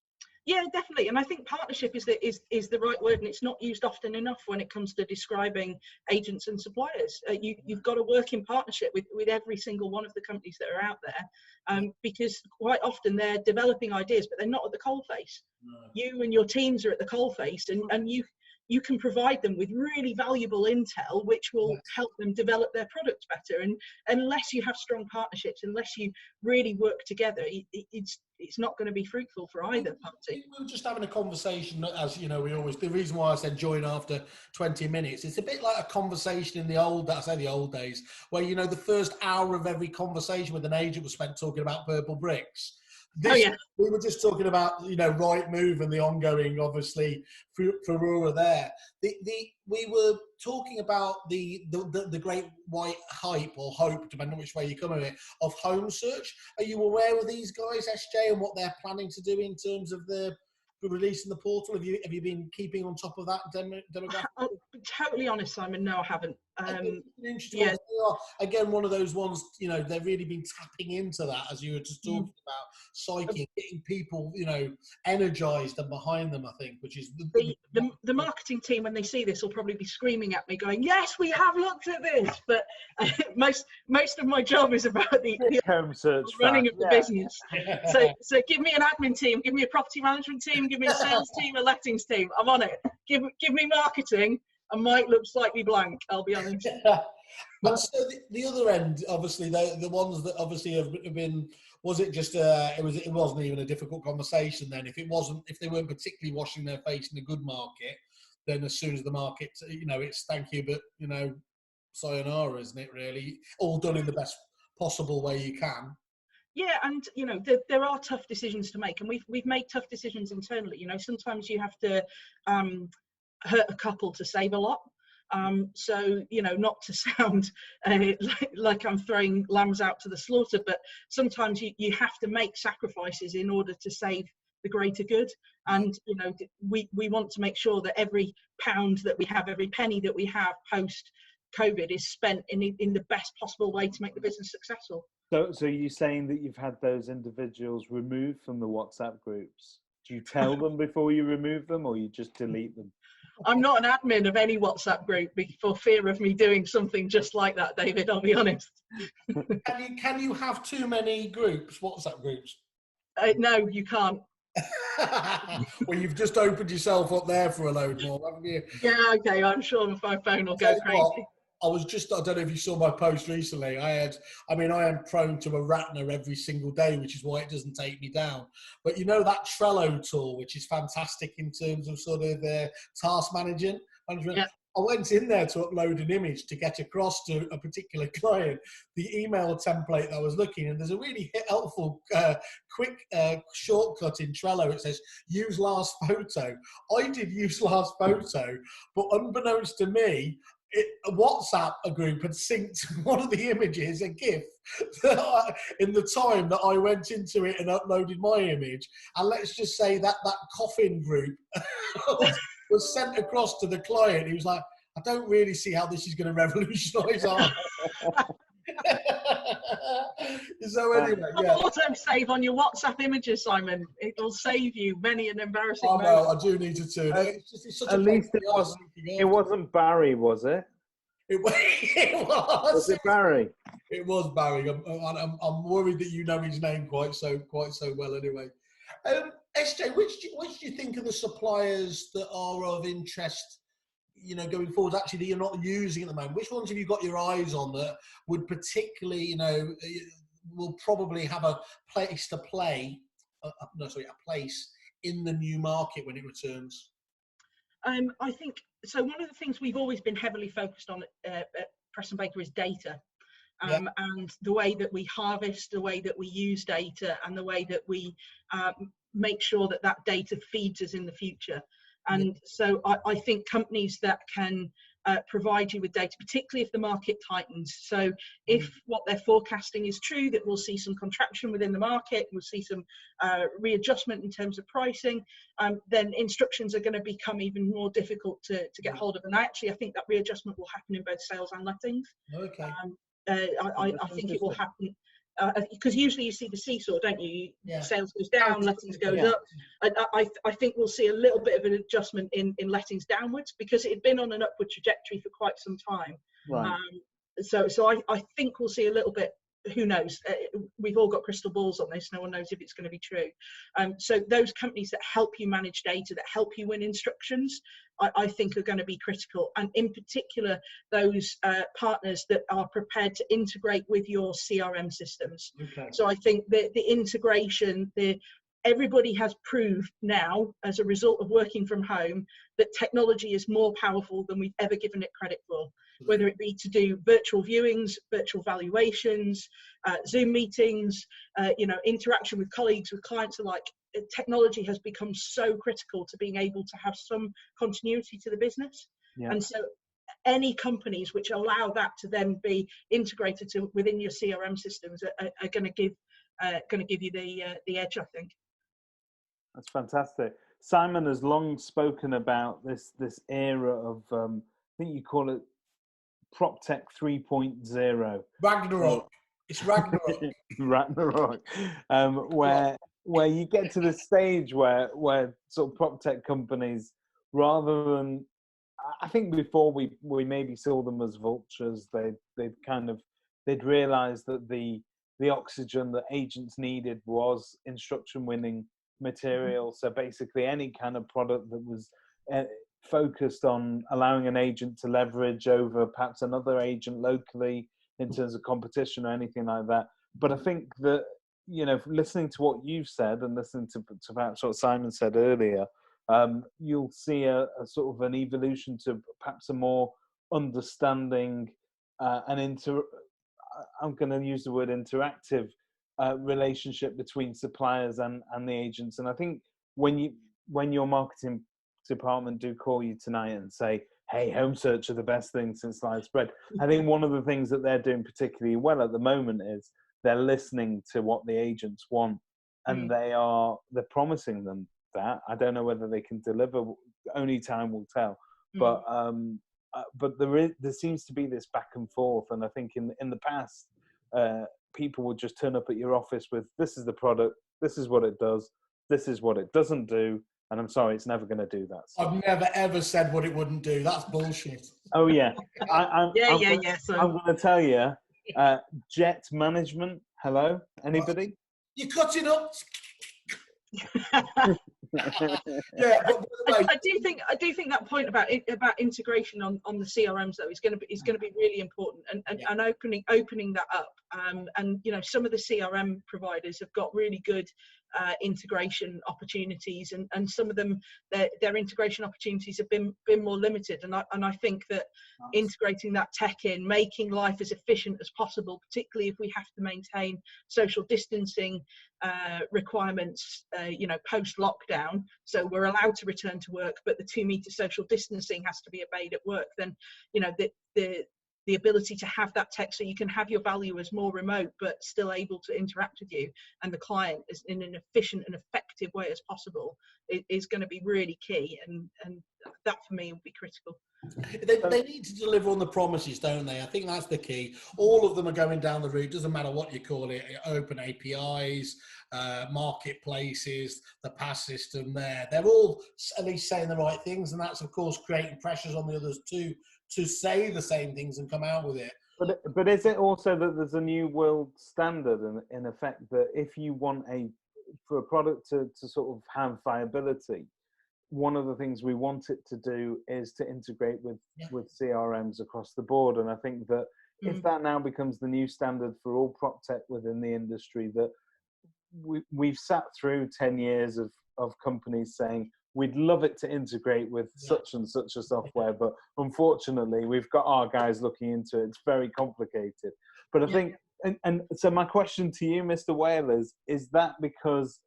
Speaker 3: Yeah, definitely. And I think partnership is the right word, and it's not used often enough when it comes to describing agents and suppliers. You've got to work in partnership with every single one of the companies that are out there, because quite often they're developing ideas, but they're not at the coalface. No. You and your teams are at the coalface, and you can provide them with really valuable intel, which will help them develop their products better. And unless you have strong partnerships, unless you really work together, it's not going to be fruitful for either party.
Speaker 1: We were just having a conversation, as we always. The reason why I said join after 20 minutes, it's a bit like a conversation in the old days, where the first hour of every conversation with an agent was spent talking about purple bricks. We were just talking about right move and the ongoing, obviously, furore there. We were talking about the great white hype or hope, depending on which way you come at it, of Homesearch. Are you aware of these guys, SJ, and what they're planning to do in terms of the releasing the portal? Have you been keeping on top of that demographic?
Speaker 3: I'll be totally honest, Simon. No, I haven't.
Speaker 1: Yeah. Again, one of those ones. They've really been tapping into that, as you were just talking about, psyche, getting people, energized and behind them. I think, which is
Speaker 3: the marketing team, when they see this, will probably be screaming at me, going, "Yes, we have looked at this." But most of my job is about the
Speaker 2: Homesearch
Speaker 3: running of the business. So give me an admin team, give me a property management team, give me a sales team, a lettings team. I'm on it. Give me marketing. I might look slightly blank, I'll be honest.
Speaker 1: And so the other end, obviously, the ones that obviously have been, was it just it wasn't even a difficult conversation then? If they weren't particularly washing their face in a good market, then as soon as the market, it's thank you, but sayonara, isn't it? Really, all done in the best possible way you can.
Speaker 3: Yeah, and there are tough decisions to make, and we've made tough decisions internally. Sometimes you have to hurt a couple to save a lot. So not to sound like I'm throwing lambs out to the slaughter, but sometimes you have to make sacrifices in order to save the greater good. And we want to make sure that every pound that we have, every penny that we have post COVID is spent in the best possible way to make the business successful.
Speaker 2: So you're saying that you've had those individuals removed from the WhatsApp groups? Do you tell them before you remove them, or you just delete them?
Speaker 3: I'm not an admin of any WhatsApp group for fear of me doing something just like that, David, I'll be honest.
Speaker 1: Can you have too many groups, WhatsApp groups?
Speaker 3: No, you can't.
Speaker 1: Well, you've just opened yourself up there for a load more, haven't you?
Speaker 3: Yeah, okay, I'm sure my phone will go crazy.
Speaker 1: I don't know if you saw my post recently. I am prone to a Ratner every single day, which is why it doesn't take me down. But that Trello tool, which is fantastic in terms of sort of task management. Yeah. I went in there to upload an image to get across to a particular client, the email template that I was looking, and there's a really helpful, quick shortcut in Trello. It says, use last photo. I did use last photo, but unbeknownst to me, a WhatsApp group had synced one of the images, a GIF, in the time that I went into it and uploaded my image. And let's just say that coffin group was sent across to the client. He was like, I don't really see how this is going to revolutionise our... So anyway, yeah.
Speaker 3: Auto save on your WhatsApp images, Simon. It will save you many an embarrassing moment.
Speaker 1: No, I do need to tune.
Speaker 2: At least it wasn't Barry, was it?
Speaker 1: It was.
Speaker 2: Was it Barry?
Speaker 1: It was Barry. I'm worried that you know his name quite so well. Anyway, SJ, which do you think are the suppliers that are of interest, going forward, actually, that you're not using at the moment? Which ones have you got your eyes on that would particularly, will probably have a place to play, a place in the new market when it returns?
Speaker 3: I think, so one of the things we've always been heavily focused on at Preston Baker is data. And the way that we harvest, the way that we use data, and the way that we make sure that that data feeds us in the future. And so I think companies that can provide you with data, particularly if the market tightens. So if what they're forecasting is true, that we'll see some contraction within the market, we'll see some readjustment in terms of pricing, then instructions are going to become even more difficult to get hold of. And I think that readjustment will happen in both sales and lettings.
Speaker 1: Okay.
Speaker 3: I think it will happen because usually you see the seesaw, don't you? Sales goes down, lettings goes up. I think we'll see a little bit of an adjustment in lettings downwards because it had been on an upward trajectory for quite some time.
Speaker 2: Right.
Speaker 3: So I think we'll see a little bit. Who knows? We've all got crystal balls on this. No one knows if it's going to be true. So those companies that help you manage data, that help you win instructions, I think are going to be critical. And in particular, those partners that are prepared to integrate with your CRM systems.
Speaker 1: Okay.
Speaker 3: So I think the integration, everybody has proved now, as a result of working from home, that technology is more powerful than we've ever given it credit for. Whether it be to do virtual viewings, virtual valuations, Zoom meetings, interaction with colleagues, with clients alike, technology has become so critical to being able to have some continuity to the business. And so any companies which allow that to then be integrated within your CRM systems are going to give you the edge, I think.
Speaker 2: That's fantastic. Simon has long spoken about this era of, I think you call it PropTech 3.0.
Speaker 1: Ragnarok. It's Ragnarok.
Speaker 2: Ragnarok. Where you get to the stage where sort of PropTech companies, rather than, I think before we maybe saw them as vultures, they'd realised that the oxygen that agents needed was instruction winning material. So basically any kind of product that was focused on allowing an agent to leverage over perhaps another agent locally in terms of competition or anything like that. But I think that, listening to what you've said and listening to perhaps what Simon said earlier, you'll see a sort of an evolution to perhaps a more understanding I'm going to use the word interactive relationship between suppliers and the agents. And I think when your marketing department do call you tonight and say, hey, Homesearch are the best thing since sliced bread, I think one of the things that they're doing particularly well at the moment is they're listening to what the agents want, and they're promising them that. I don't know whether they can deliver, only time will tell. But there seems to be this back and forth, and I think in the past, people would just turn up at your office with, this is the product, this is what it does, this is what it doesn't do, and I'm sorry, it's never going to do that. So.
Speaker 1: I've never ever said what it wouldn't do. That's bullshit.
Speaker 2: Oh yeah, I'm going to tell you, jet management. Hello, anybody?
Speaker 1: You cut it up.
Speaker 3: Yeah, but I do think that point about integration on the CRMs though is going to be really important, and opening that up. And some of the CRM providers have got really good integration opportunities, and some of them their integration opportunities have been more limited. And I think that integrating that tech in, making life as efficient as possible, particularly if we have to maintain social distancing requirements, post lockdown, so we're allowed to return to work, but the 2-meter social distancing has to be obeyed at work. Then the ability to have that tech so you can have your valuers more remote but still able to interact with you and the client is in an efficient and effective way as possible is going to be really key, and that for me will be critical.
Speaker 1: They need to deliver on the promises, don't they? I think that's the key. All of them are going down the route, doesn't matter what you call it, open APIs, marketplaces, the pass system there. They're all at least saying the right things, and that's, of course, creating pressures on the others too, to say the same things and come out with it.
Speaker 2: But is it also that there's a new world standard in effect, that if you want a for a product to sort of have viability, one of the things we want it to do is to integrate with CRMs across the board. And I think that if that now becomes the new standard for all PropTech within the industry, that we've sat through 10 years of companies saying, we'd love it to integrate with such and such a software, but unfortunately, we've got our guys looking into it. It's very complicated. But I think, and so my question to you, Mr. Whale, is that because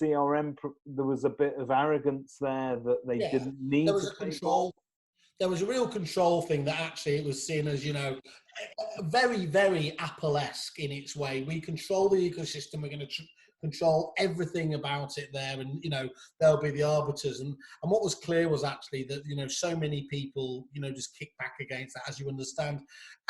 Speaker 2: CRM, there was a bit of arrogance there that they didn't need to control?
Speaker 1: There was a real control thing that actually it was seen as, very, very Apple-esque in its way. We control the ecosystem. We're going to control everything about it there, and they'll be the arbiters. And what was clear was actually that so many people just kick back against that. As you understand,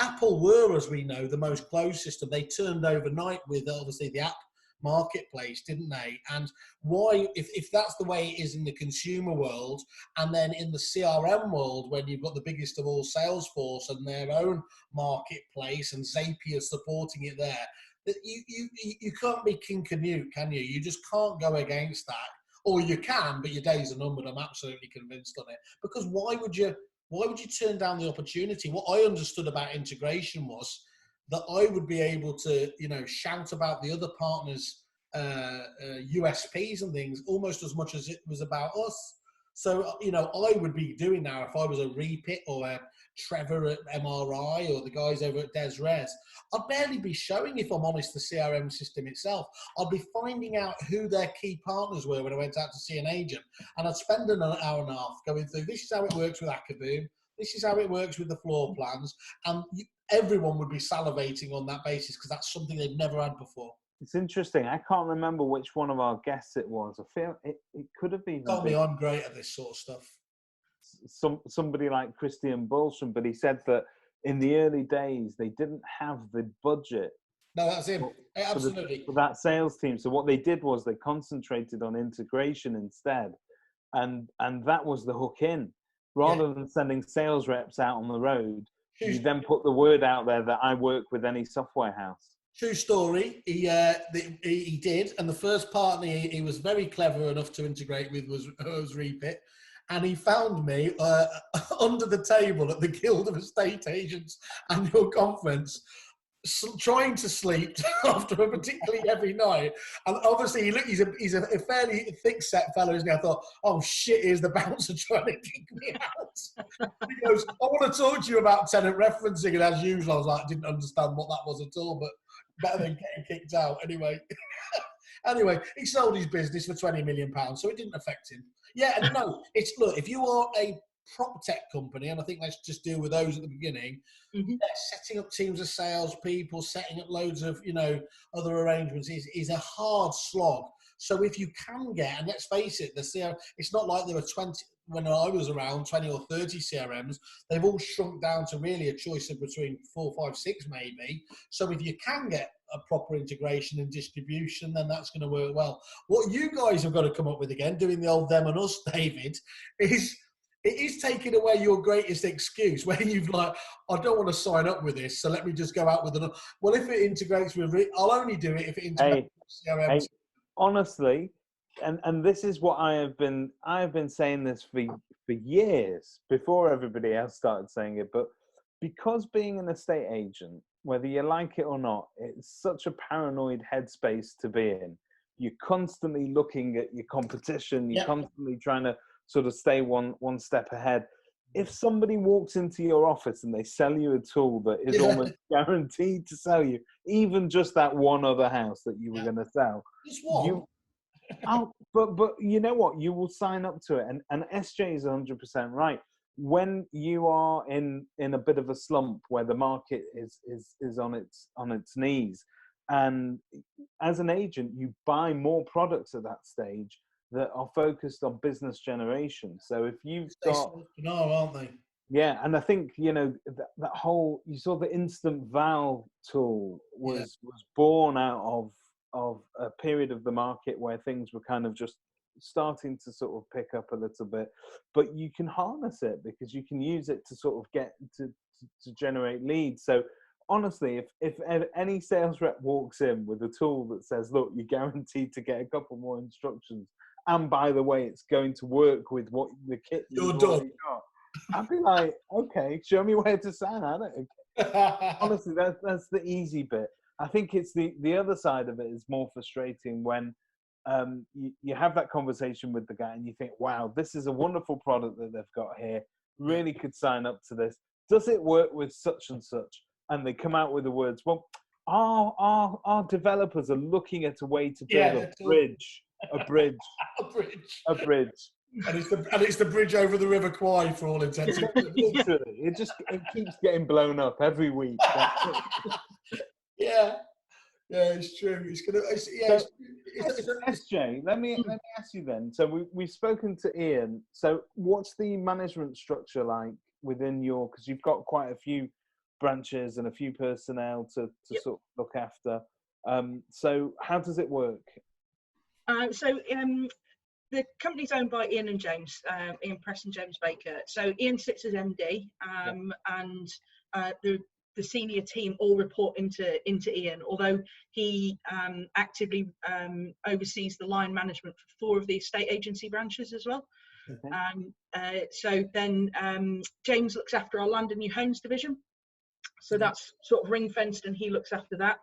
Speaker 1: Apple were, as we know, the most closed system. They turned overnight with obviously the app marketplace, didn't they? And why, if that's the way it is in the consumer world, and then in the CRM world, when you've got the biggest of all, Salesforce, and their own marketplace, and Zapier supporting it there, that you can't be King Canute, can you? You just can't go against that. Or you can, but your days are numbered. I'm absolutely convinced on it. Because why would you turn down the opportunity? What I understood about integration was that I would be able to, shout about the other partners' USPs and things almost as much as it was about us. So, I would be doing now, if I was a Repit or a Trevor at MRI or the guys over at Desres, I'd barely be showing, if I'm honest, the CRM system itself. I'd be finding out who their key partners were when I went out to see an agent. And I'd spend an hour and a half going through, this is how it works with Akaboom, this is how it works with the floor plans. And everyone would be salivating on that basis because that's something they've never had before.
Speaker 2: It's interesting. I can't remember which one of our guests it was. I feel it could have been.
Speaker 1: Tell me I'm great at this sort of stuff.
Speaker 2: Somebody like Christian Bulsham, but he said that in the early days they didn't have the budget.
Speaker 1: No, that's him. Absolutely.
Speaker 2: For that sales team. So what they did was they concentrated on integration instead, and that was the hook in. Rather than sending sales reps out on the road, you then put the word out there that I work with any software house.
Speaker 1: True story. He did, and the first partner he was very clever enough to integrate with was Repit, and he found me under the table at the Guild of Estate Agents annual conference, trying to sleep after a particularly heavy night. And obviously he's a fairly thick-set fellow, isn't he? I thought, oh shit, here's the bouncer trying to kick me out. He goes, I want to talk to you about tenant referencing. And as usual, I was like, I didn't understand what that was at all, but better than getting kicked out anyway. Anyway, he sold his business for £20 million, so it didn't affect him. Yeah, and no, look, if you are a PropTech company, and I think let's just deal with those at the beginning, setting up teams of salespeople, setting up loads of, other arrangements is a hard slog. So if you can get, and let's face it, the CRM, it's not like there were 20, when I was around, 20 or 30 CRMs, they've all shrunk down to really a choice of between 4, 5, 6 maybe. So if you can get a proper integration and distribution, then that's going to work well. What you guys have got to come up with again, doing the old them and us, David, is it is taking away your greatest excuse where you've like, I don't want to sign up with this, so let me just go out with another. Well, if it integrates with, I'll only do it if it integrates with CRM.
Speaker 2: Hey, honestly, and this is what I have been saying this for years before everybody else started saying it, but because being an estate agent, whether you like it or not, it's such a paranoid headspace to be in. You're constantly looking at your competition. You're constantly trying to sort of stay one step ahead. If somebody walks into your office and they sell you a tool that is almost guaranteed to sell you, even just that one other house that you were going to sell, but you know what? You will sign up to it. And SJ is 100% right. When you are in a bit of a slump where the market is on its knees, and as an agent, you buy more products at that stage that are focused on business generation. So if you've got,
Speaker 1: aren't they?
Speaker 2: Yeah, and I think that whole, you saw the instant val tool was born out of a period of the market where things were kind of just starting to sort of pick up a little bit, but you can harness it because you can use it to sort of get to generate leads. So honestly, if any sales rep walks in with a tool that says, look, you're guaranteed to get a couple more instructions, and by the way, it's going to work with what the kit you've already got, I'd be like, okay, show me where to sign on it. Honestly, that's the easy bit. I think it's the other side of it is more frustrating when you have that conversation with the guy and you think, wow, this is a wonderful product that they've got here, really could sign up to this. Does it work with such and such? And they come out with the words, well, our developers are looking at a way to build a bridge.
Speaker 1: And it's the bridge over the River Kwai for all intents and purposes.
Speaker 2: Literally, it keeps getting blown up every week.
Speaker 1: Yeah, it's true.
Speaker 2: SJ, let me ask you then. So we've spoken to Ian. So what's the management structure like within because you've got quite a few branches and a few personnel to sort of look after. So how does it work?
Speaker 3: The company's owned by Ian and James, Ian Preston, James Baker. So Ian sits as MD, and the senior team all report into Ian, although he actively oversees the line management for 4 of the estate agency branches as well. Okay. So then James looks after our land and new homes division. So that's sort of ring fenced, and he looks after that.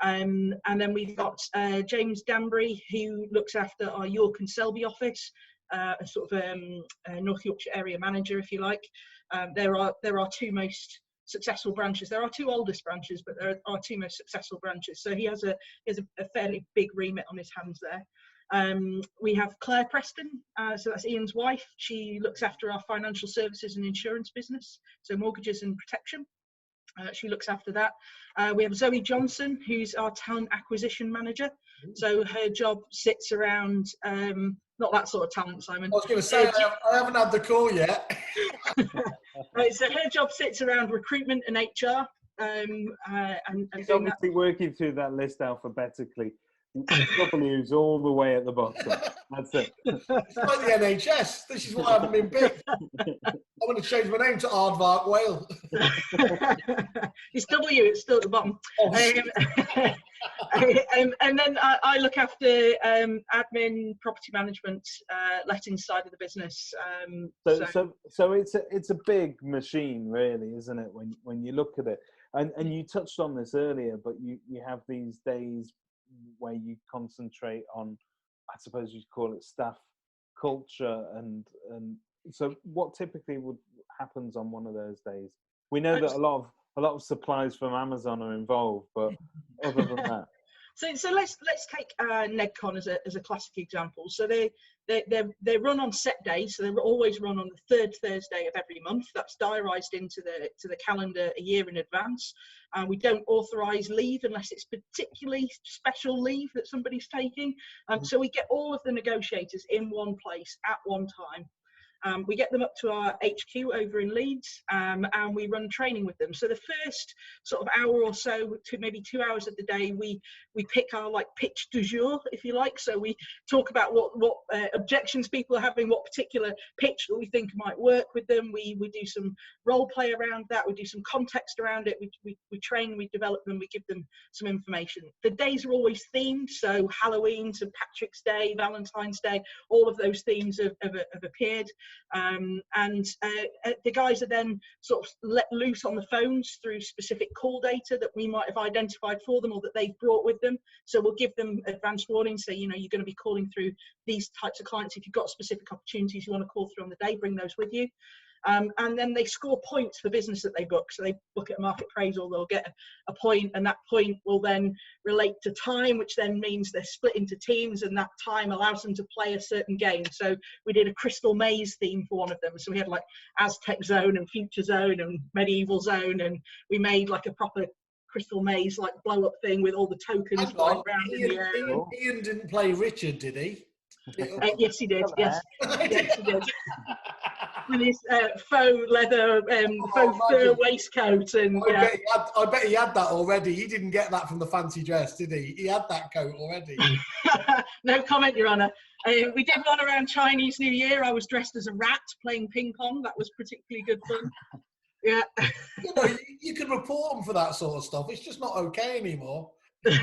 Speaker 3: And then we've got James Danbury, who looks after our York and Selby office, a sort of North Yorkshire area manager, if you like. There are 2 most successful branches. There are 2 oldest branches, but there are 2 most successful branches. So he has a fairly big remit on his hands there. We have Claire Preston, so that's Ian's wife. She looks after our financial services and insurance business, so mortgages and protection. She looks after that. We have Zoe Johnson, who's our talent acquisition manager. So her job sits around, not that sort of talent, Simon.
Speaker 1: I was going to say, I haven't had the call yet.
Speaker 3: Right, so her job sits around recruitment and HR. And
Speaker 2: he's obviously working through that list alphabetically. W's all the way at the bottom. That's it.
Speaker 1: It's like the NHS. This is why I haven't been picked. I'm going to change my name to Aardvark Whale.
Speaker 3: It's W, it's still at the bottom. And then I look after admin, property management, letting side of the business.
Speaker 2: So it's a big machine, really, isn't it? When you look at it, and you touched on this earlier, but you have these days where you concentrate on, I suppose you'd call it staff culture, and so what typically happens on one of those days? We know that a lot of supplies from Amazon are involved, but other than that.
Speaker 3: So let's take NegCon as a classic example. So they run on set days, so they always run on the 3rd Thursday of every month. That's diarised into the calendar a year in advance. We don't authorise leave unless it's particularly special leave that somebody's taking. So we get all of the negotiators in one place at one time. We get them up to our HQ over in Leeds, and we run training with them. So the first sort of hour or so to maybe 2 hours of the day, we pick our pitch du jour, if you like. So we talk about what objections people are having, what particular pitch that we think might work with them. We do some role play around that. We do some context around it. We train, we develop them, we give them some information. The days are always themed. So Halloween, St. Patrick's Day, Valentine's Day, all of those themes have appeared. The guys are then sort of let loose on the phones through specific call data that we might have identified for them or that they've brought with them. So we'll give them advanced warnings. So, you're going to be calling through these types of clients. If you've got specific opportunities you want to call through on the day, bring those with you. And then they score points for business that they book. So they book at a market appraisal, they'll get a point, and that point will then relate to time, which then means they're split into teams, and that time allows them to play a certain game. So we did a Crystal Maze theme for one of them. So we had Aztec Zone and Future Zone and Medieval Zone, and we made a proper Crystal Maze blow up thing with all the tokens flying around in the air.
Speaker 1: Ian didn't play Richard, did he?
Speaker 3: Yes, he did. Yes, yes, he did. With his faux leather, faux fur waistcoat, and
Speaker 1: I bet he had that already. He didn't get that from the fancy dress, did he? He had that coat already.
Speaker 3: No comment, Your Honour. We did one around Chinese New Year. I was dressed as a rat playing ping pong. That was particularly good fun. Yeah.
Speaker 1: You know, you can report them for that sort of stuff. It's just not okay anymore.
Speaker 3: It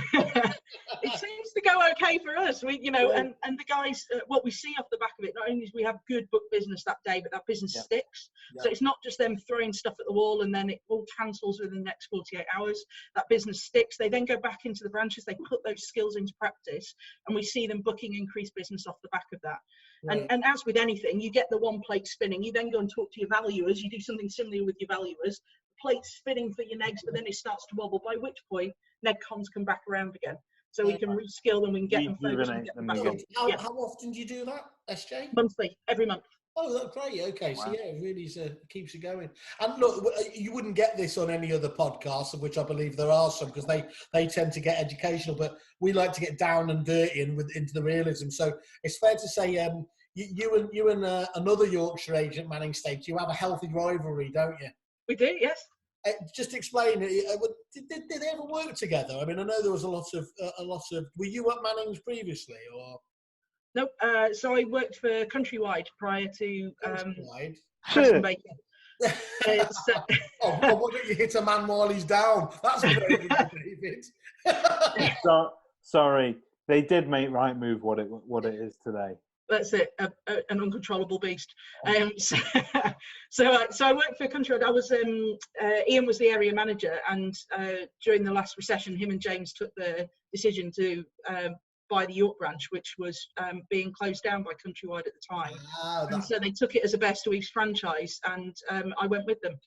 Speaker 3: seems to go okay for us. We, you know, and the guys, what we see off the back of it, not only is we have good book business that day, but that business sticks. So it's not just them throwing stuff at the wall and then it all cancels within the next 48 hours. That business sticks. They then go back into the branches. They put those skills into practice, and we see them booking increased business off the back of that. And as with anything, you get the one plate spinning. You then go and talk to your valuers. You do something similar with your valuers. Plate's spinning for your negs, but then it starts to wobble, by which point neg cons come back around again. So we can reskill them, we can get them focused and get them back on.
Speaker 1: How often do you do that, SJ?
Speaker 3: Monthly, every month.
Speaker 1: Oh, that's great. Okay, wow. So yeah, it really keeps you going. And look, you wouldn't get this on any other podcasts, of which I believe there are some, because they tend to get educational, but we like to get down and dirty and into the realism. So it's fair to say you and another Yorkshire agent, Manning State, you have a healthy rivalry, don't you?
Speaker 3: We do, yes.
Speaker 1: Just explain, did they ever work together? I mean, I know there was a lot of, were you at Manning's previously, or?
Speaker 3: Nope, so I worked for Countrywide prior to
Speaker 2: Sure.
Speaker 3: Preston Baker.
Speaker 1: Why don't you hit a man while he's down? That's very good, David.
Speaker 2: Sorry, they did make Rightmove what it is today.
Speaker 3: That's it, an uncontrollable beast. So I worked for Countrywide. I was Ian was the area manager, and during the last recession, him and James took the decision to buy the York branch, which was being closed down by Countrywide at the time. And so they took it as a best of East franchise, and I went with them.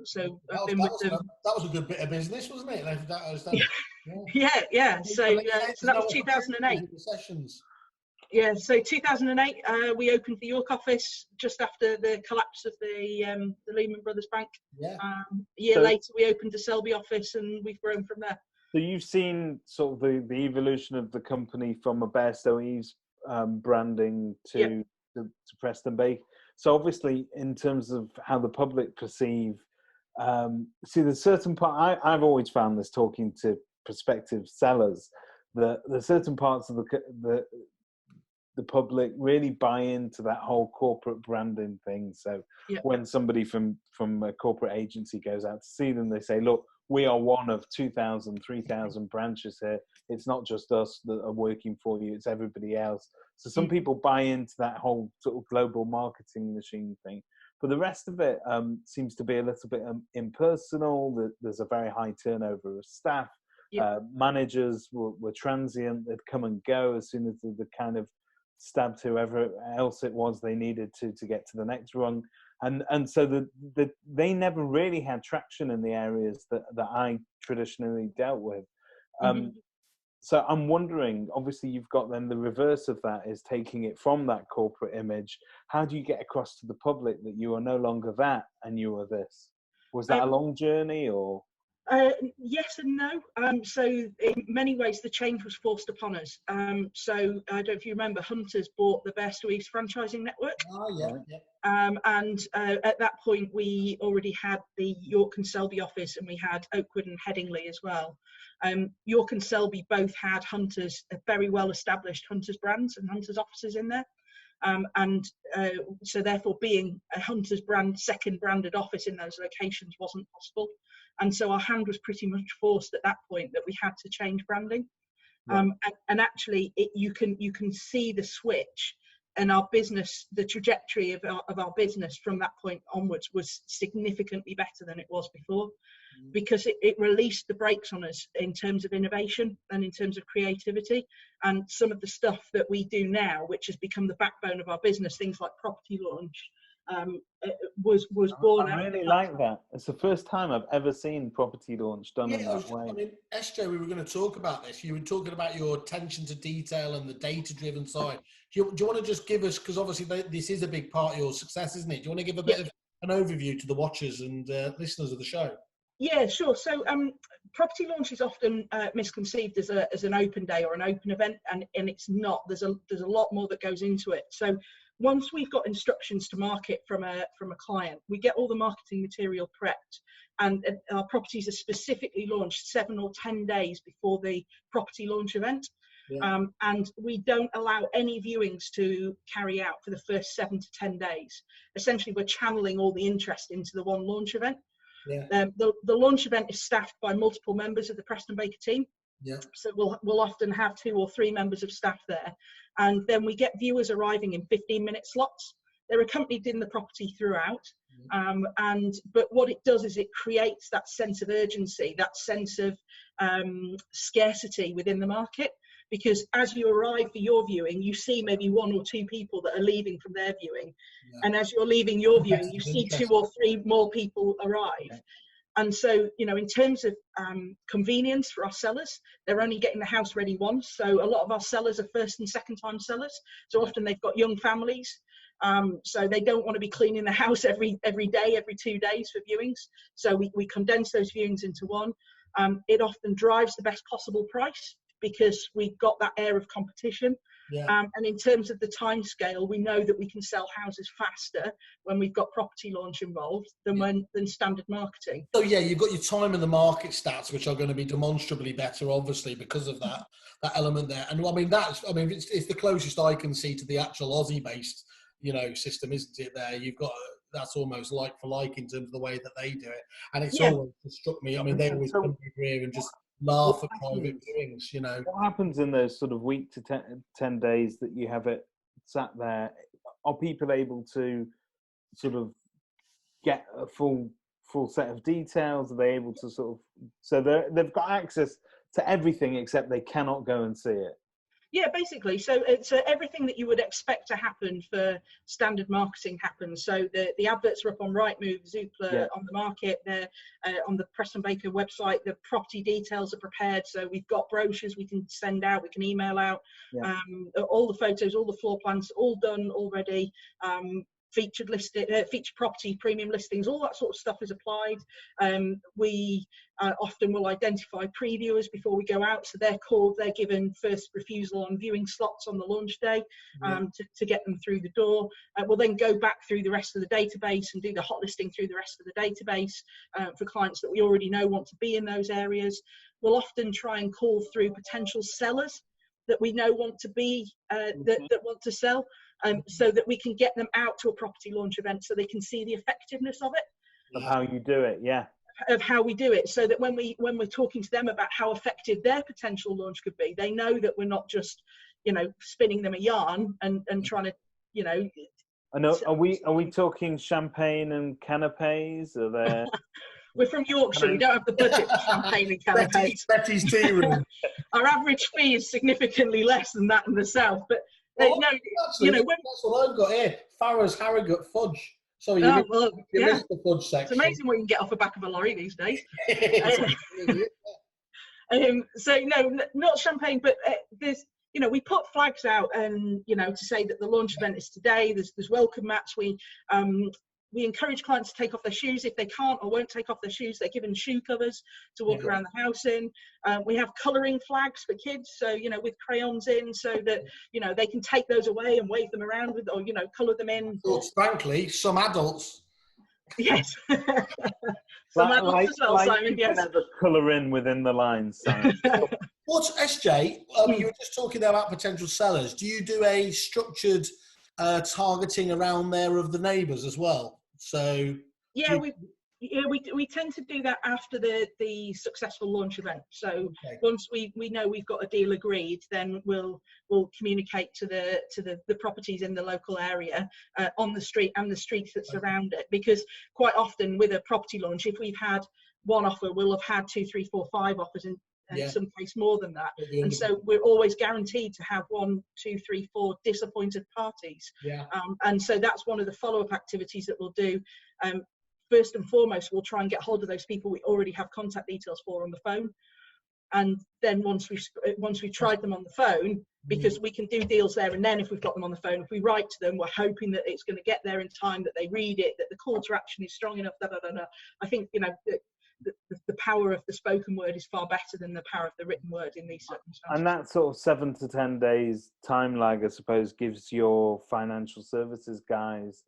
Speaker 3: So I've been with them.
Speaker 1: That was a good bit of business, wasn't it?
Speaker 3: Yeah. So that was 2008. Yeah, so 2008, we opened the York office just after the collapse of the Lehman Brothers Bank.
Speaker 1: Yeah.
Speaker 3: A year later, we opened the Selby office, and we've grown from there.
Speaker 2: So you've seen sort of the evolution of the company from a Bairstow Eves branding to Preston Baker. So obviously, in terms of how the public perceive, there's certain part. I've always found this talking to prospective sellers that there's certain parts of the public really buy into that whole corporate branding thing. So when somebody from a corporate agency goes out to see them, they say, look, we are one of 2,000, 3,000 branches here. It's not just us that are working for you, it's everybody else. So some people buy into that whole sort of global marketing machine thing. But the rest of it seems to be a little bit impersonal. There's a very high turnover of staff. Managers were transient. They'd come and go as soon as the kind of stabbed whoever else it was they needed to get to the next rung, and so they never really had traction in the areas that I traditionally dealt with. So I'm wondering, obviously you've got then the reverse of that is taking it from that corporate image. How do you get across to the public that you are no longer that and you are this? Was that a long journey, or?
Speaker 3: Yes and no. So in many ways, the change was forced upon us. So I don't know if you remember, Hunters bought the Bairstow Eves franchising network.
Speaker 1: Oh, yeah.
Speaker 3: And at that point, we already had the York and Selby office, and we had Oakwood and Headingley as well. York and Selby both had Hunters, very well established Hunters brands and Hunters offices in there. So therefore being a Hunters brand, second branded office in those locations wasn't possible. And so our hand was pretty much forced at that point that we had to change branding. Right. And actually you can see the switch, and our business, the trajectory of our business from that point onwards was significantly better than it was before, because it released the brakes on us in terms of innovation and in terms of creativity. And some of the stuff that we do now, which has become the backbone of our business, things like property launch, was born out.
Speaker 2: I really like that. It's the first time I've ever seen property launch done in that way.
Speaker 1: I mean, SJ, we were going to talk about this. You were talking about your attention to detail and the data-driven side. Do you want to just give us, because obviously this is a big part of your success, isn't it? Do you want to give a bit of an overview to the watchers and listeners of the show?
Speaker 3: Yeah, sure. So property launch is often misconceived as an open day or an open event, and it's not. There's a lot more that goes into it. So once we've got instructions to market from a client, we get all the marketing material prepped, and our properties are specifically launched 7 or 10 days before the property launch event. And we don't allow any viewings to carry out for the first 7 to 10 days. Essentially, we're channeling all the interest into the one launch event. The launch event is staffed by multiple members of the Preston Baker team. So we'll often have 2 or 3 members of staff there, and then we get viewers arriving in 15-minute slots. They're accompanied in the property throughout, but what it does is it creates that sense of urgency, that sense of scarcity within the market. Because as you arrive for your viewing, you see maybe 1 or 2 people that are leaving from their viewing, and as you're leaving your viewing, you see 2 or 3 more people arrive. And so, you know, in terms of convenience for our sellers, they're only getting the house ready once. So a lot of our sellers are first and second time sellers. So often they've got young families. So they don't want to be cleaning the house every day, every 2 days for viewings. So we condense those viewings into one. It often drives the best possible price because we've got that air of competition. And in terms of the time scale, we know that we can sell houses faster when we've got property launch involved than standard marketing.
Speaker 1: So you've got your time in the market stats, which are going to be demonstrably better, obviously, because of that element there. And I mean, it's the closest I can see to the actual Aussie-based, you know, system, isn't it? There, you've got that's almost like for like in terms of the way that they do it. And it's always struck me. I mean, they always come here and just laugh at private viewings, you know.
Speaker 2: What happens in those sort of week to 10 days that you have it sat there? Are people able to sort of get a full set of details? Are they able to sort of, so they've got access to everything except they cannot go and see it?
Speaker 3: Yeah, basically. So it's everything that you would expect to happen for standard marketing happens. So the adverts are up on Rightmove, Zoopla, on the market. They're on the Preston Baker website. The property details are prepared. So we've got brochures we can send out, we can email out. All the photos, all the floor plans, all done already. Featured property, premium listings, all that sort of stuff is applied. We often will identify previewers before we go out, so they're called, they're given first refusal on viewing slots on the launch day to get them through the door. We'll then go back through the rest of the database and do the hot listing through the rest of the database for clients that we already know want to be in those areas. We'll often try and call through potential sellers that we know want to be that want to sell, so that we can get them out to a property launch event so they can see the effectiveness of it.
Speaker 2: Of how you do it,
Speaker 3: of how we do it, so that when we're talking to them about how effective their potential launch could be, they know that we're not just, you know, spinning them a yarn and trying to, you know.
Speaker 2: I know. Are we talking champagne and canapes? Are there?
Speaker 3: We're from Yorkshire. We don't have the budget for champagne and canapes.
Speaker 1: Betty's tea room.
Speaker 3: Our average fee is significantly less than that in the south, but no,
Speaker 1: actually,
Speaker 3: you know,
Speaker 1: that's what I've got here. Farrah's Harrogate fudge. So you missed the fudge section.
Speaker 3: It's amazing what you can get off the back of a lorry these days. So no, not champagne, but there's, you know, we put flags out, and you know, to say that the launch event is today. There's welcome mats. We encourage clients to take off their shoes. If they can't or won't take off their shoes, they're given shoe covers to walk around the house in. We have colouring flags for kids, so, you know, with crayons in, so that, you know, they can take those away and wave them around with, or, you know, colour them in.
Speaker 1: But frankly, some adults.
Speaker 3: Yes. Some adults as well, Simon, yes.
Speaker 2: You can have a colour in within the lines, Simon.
Speaker 1: What's SJ? You were just talking there about potential sellers. Do you do a structured targeting around there of the neighbours as well? So
Speaker 3: yeah, we tend to do that after the successful launch event. So once we know we've got a deal agreed, then we'll communicate to the properties in the local area on the street and the streets that surround it, because quite often with a property launch, if we've had one offer, we'll have had 2, 3, 4, 5 offers in some case more than that, and so we're always guaranteed to have 1, 2, 3, 4 disappointed parties. And so that's one of the follow-up activities that we'll do. First and foremost, we'll try and get hold of those people we already have contact details for on the phone, and then once we've tried them on the phone, because we can do deals there and then if we've got them on the phone, if we write to them, we're hoping that it's going to get there in time, that they read it, that the call to action is strong enough. I think, you know, the power of the spoken word is far better than the power of the written word in these circumstances.
Speaker 2: And that sort of 7 to 10 days time lag, I suppose, gives your financial services guys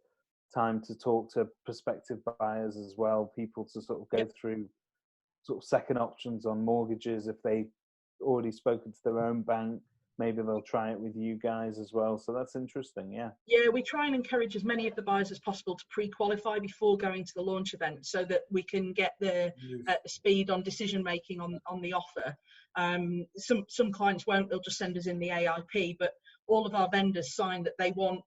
Speaker 2: time to talk to prospective buyers as well, people to sort of go through sort of second options on mortgages if they've already spoken to their own bank. maybe they'll try it with you guys as well. So that's interesting. Yeah.
Speaker 3: Yeah, we try and encourage as many of the buyers as possible to pre-qualify before going to the launch event, so that we can get the speed on decision making on the offer. Some clients won't; they'll just send us in the AIP. But all of our vendors sign that they want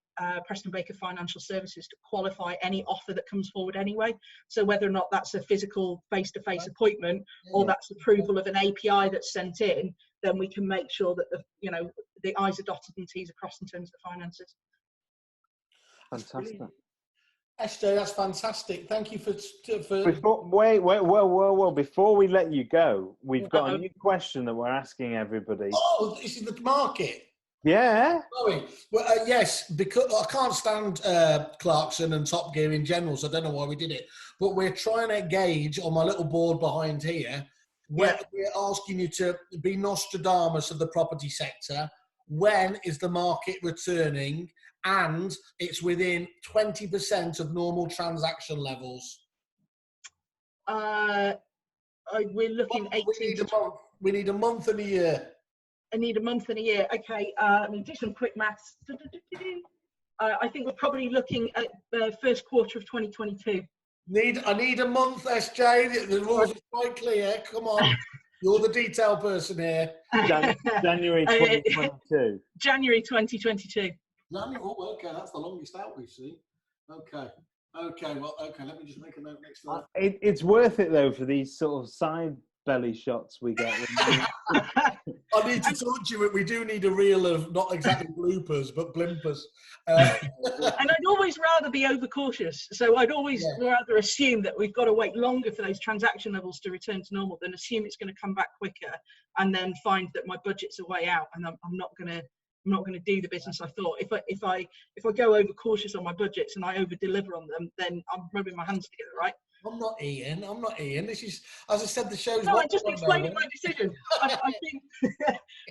Speaker 3: Preston Baker Financial Services to qualify any offer that comes forward anyway. So whether or not that's a physical face-to-face appointment or that's approval of an API that's sent in, then we can make sure that the I's are dotted and T's are crossed in terms of the finances.
Speaker 2: Fantastic.
Speaker 1: SJ, that's fantastic. Thank you for
Speaker 2: before we let you go, we've got a new question that we're asking everybody.
Speaker 1: Oh, this is the market.
Speaker 2: Yeah.
Speaker 1: Sorry. Well, yes, because I can't stand Clarkson and Top Gear in general, so I don't know why we did it. But we're trying to gauge on my little board behind here. We're asking you to be Nostradamus of the property sector. When is the market returning? And it's within 20% of normal transaction levels.
Speaker 3: We're looking 18
Speaker 1: We need a month and a year.
Speaker 3: I need a month and a year. Okay, let me do some quick maths. I think we're probably looking at the first quarter of 2022.
Speaker 1: I need a month, SJ. The rules are quite clear. Come on. You're the detail person here.
Speaker 2: January 2022.
Speaker 3: January 2022.
Speaker 1: Oh, okay. That's the longest out we've seen. Okay. Well, let me just make a note next to that.
Speaker 2: It's worth it, though, for these sort of side belly shots we get.
Speaker 1: I need to talk to you. We do need a reel of not exactly bloopers, but blimpers.
Speaker 3: And I'd always rather be overcautious. So I'd always rather assume that we've got to wait longer for those transaction levels to return to normal than assume it's going to come back quicker and then find that my budget's are way out and I'm not going to do the business I thought. If I go overcautious on my budgets and I over deliver on them, then I'm rubbing my hands together, right?
Speaker 1: I'm not Ian. This is, as I said, the show's.
Speaker 3: No, I'm just explaining my decision. I've been.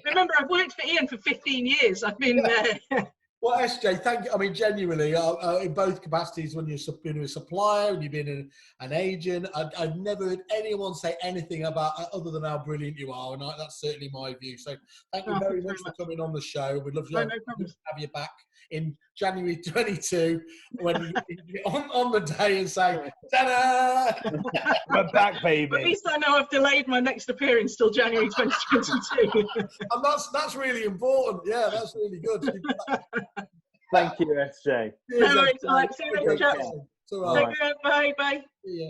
Speaker 3: Remember, I've worked for Ian for 15 years. I've been.
Speaker 1: Well, SJ, thank you. I mean, genuinely, in both capacities, when you've been a supplier and you've been an agent, I've never heard anyone say anything about other than how brilliant you are, and that's certainly my view. So, thank you very much for coming on the show. We'd love to have you back in January 22 when you're on the day and say, "Ta-da!
Speaker 2: We're back, baby."
Speaker 3: At least I know I've delayed my next appearance till January 2022.
Speaker 1: And that's really important. Yeah, that's really good.
Speaker 2: Thank you, SJ.
Speaker 3: No, it's all right. See you later, chaps.
Speaker 1: Take
Speaker 3: care. Bye.
Speaker 1: See ya.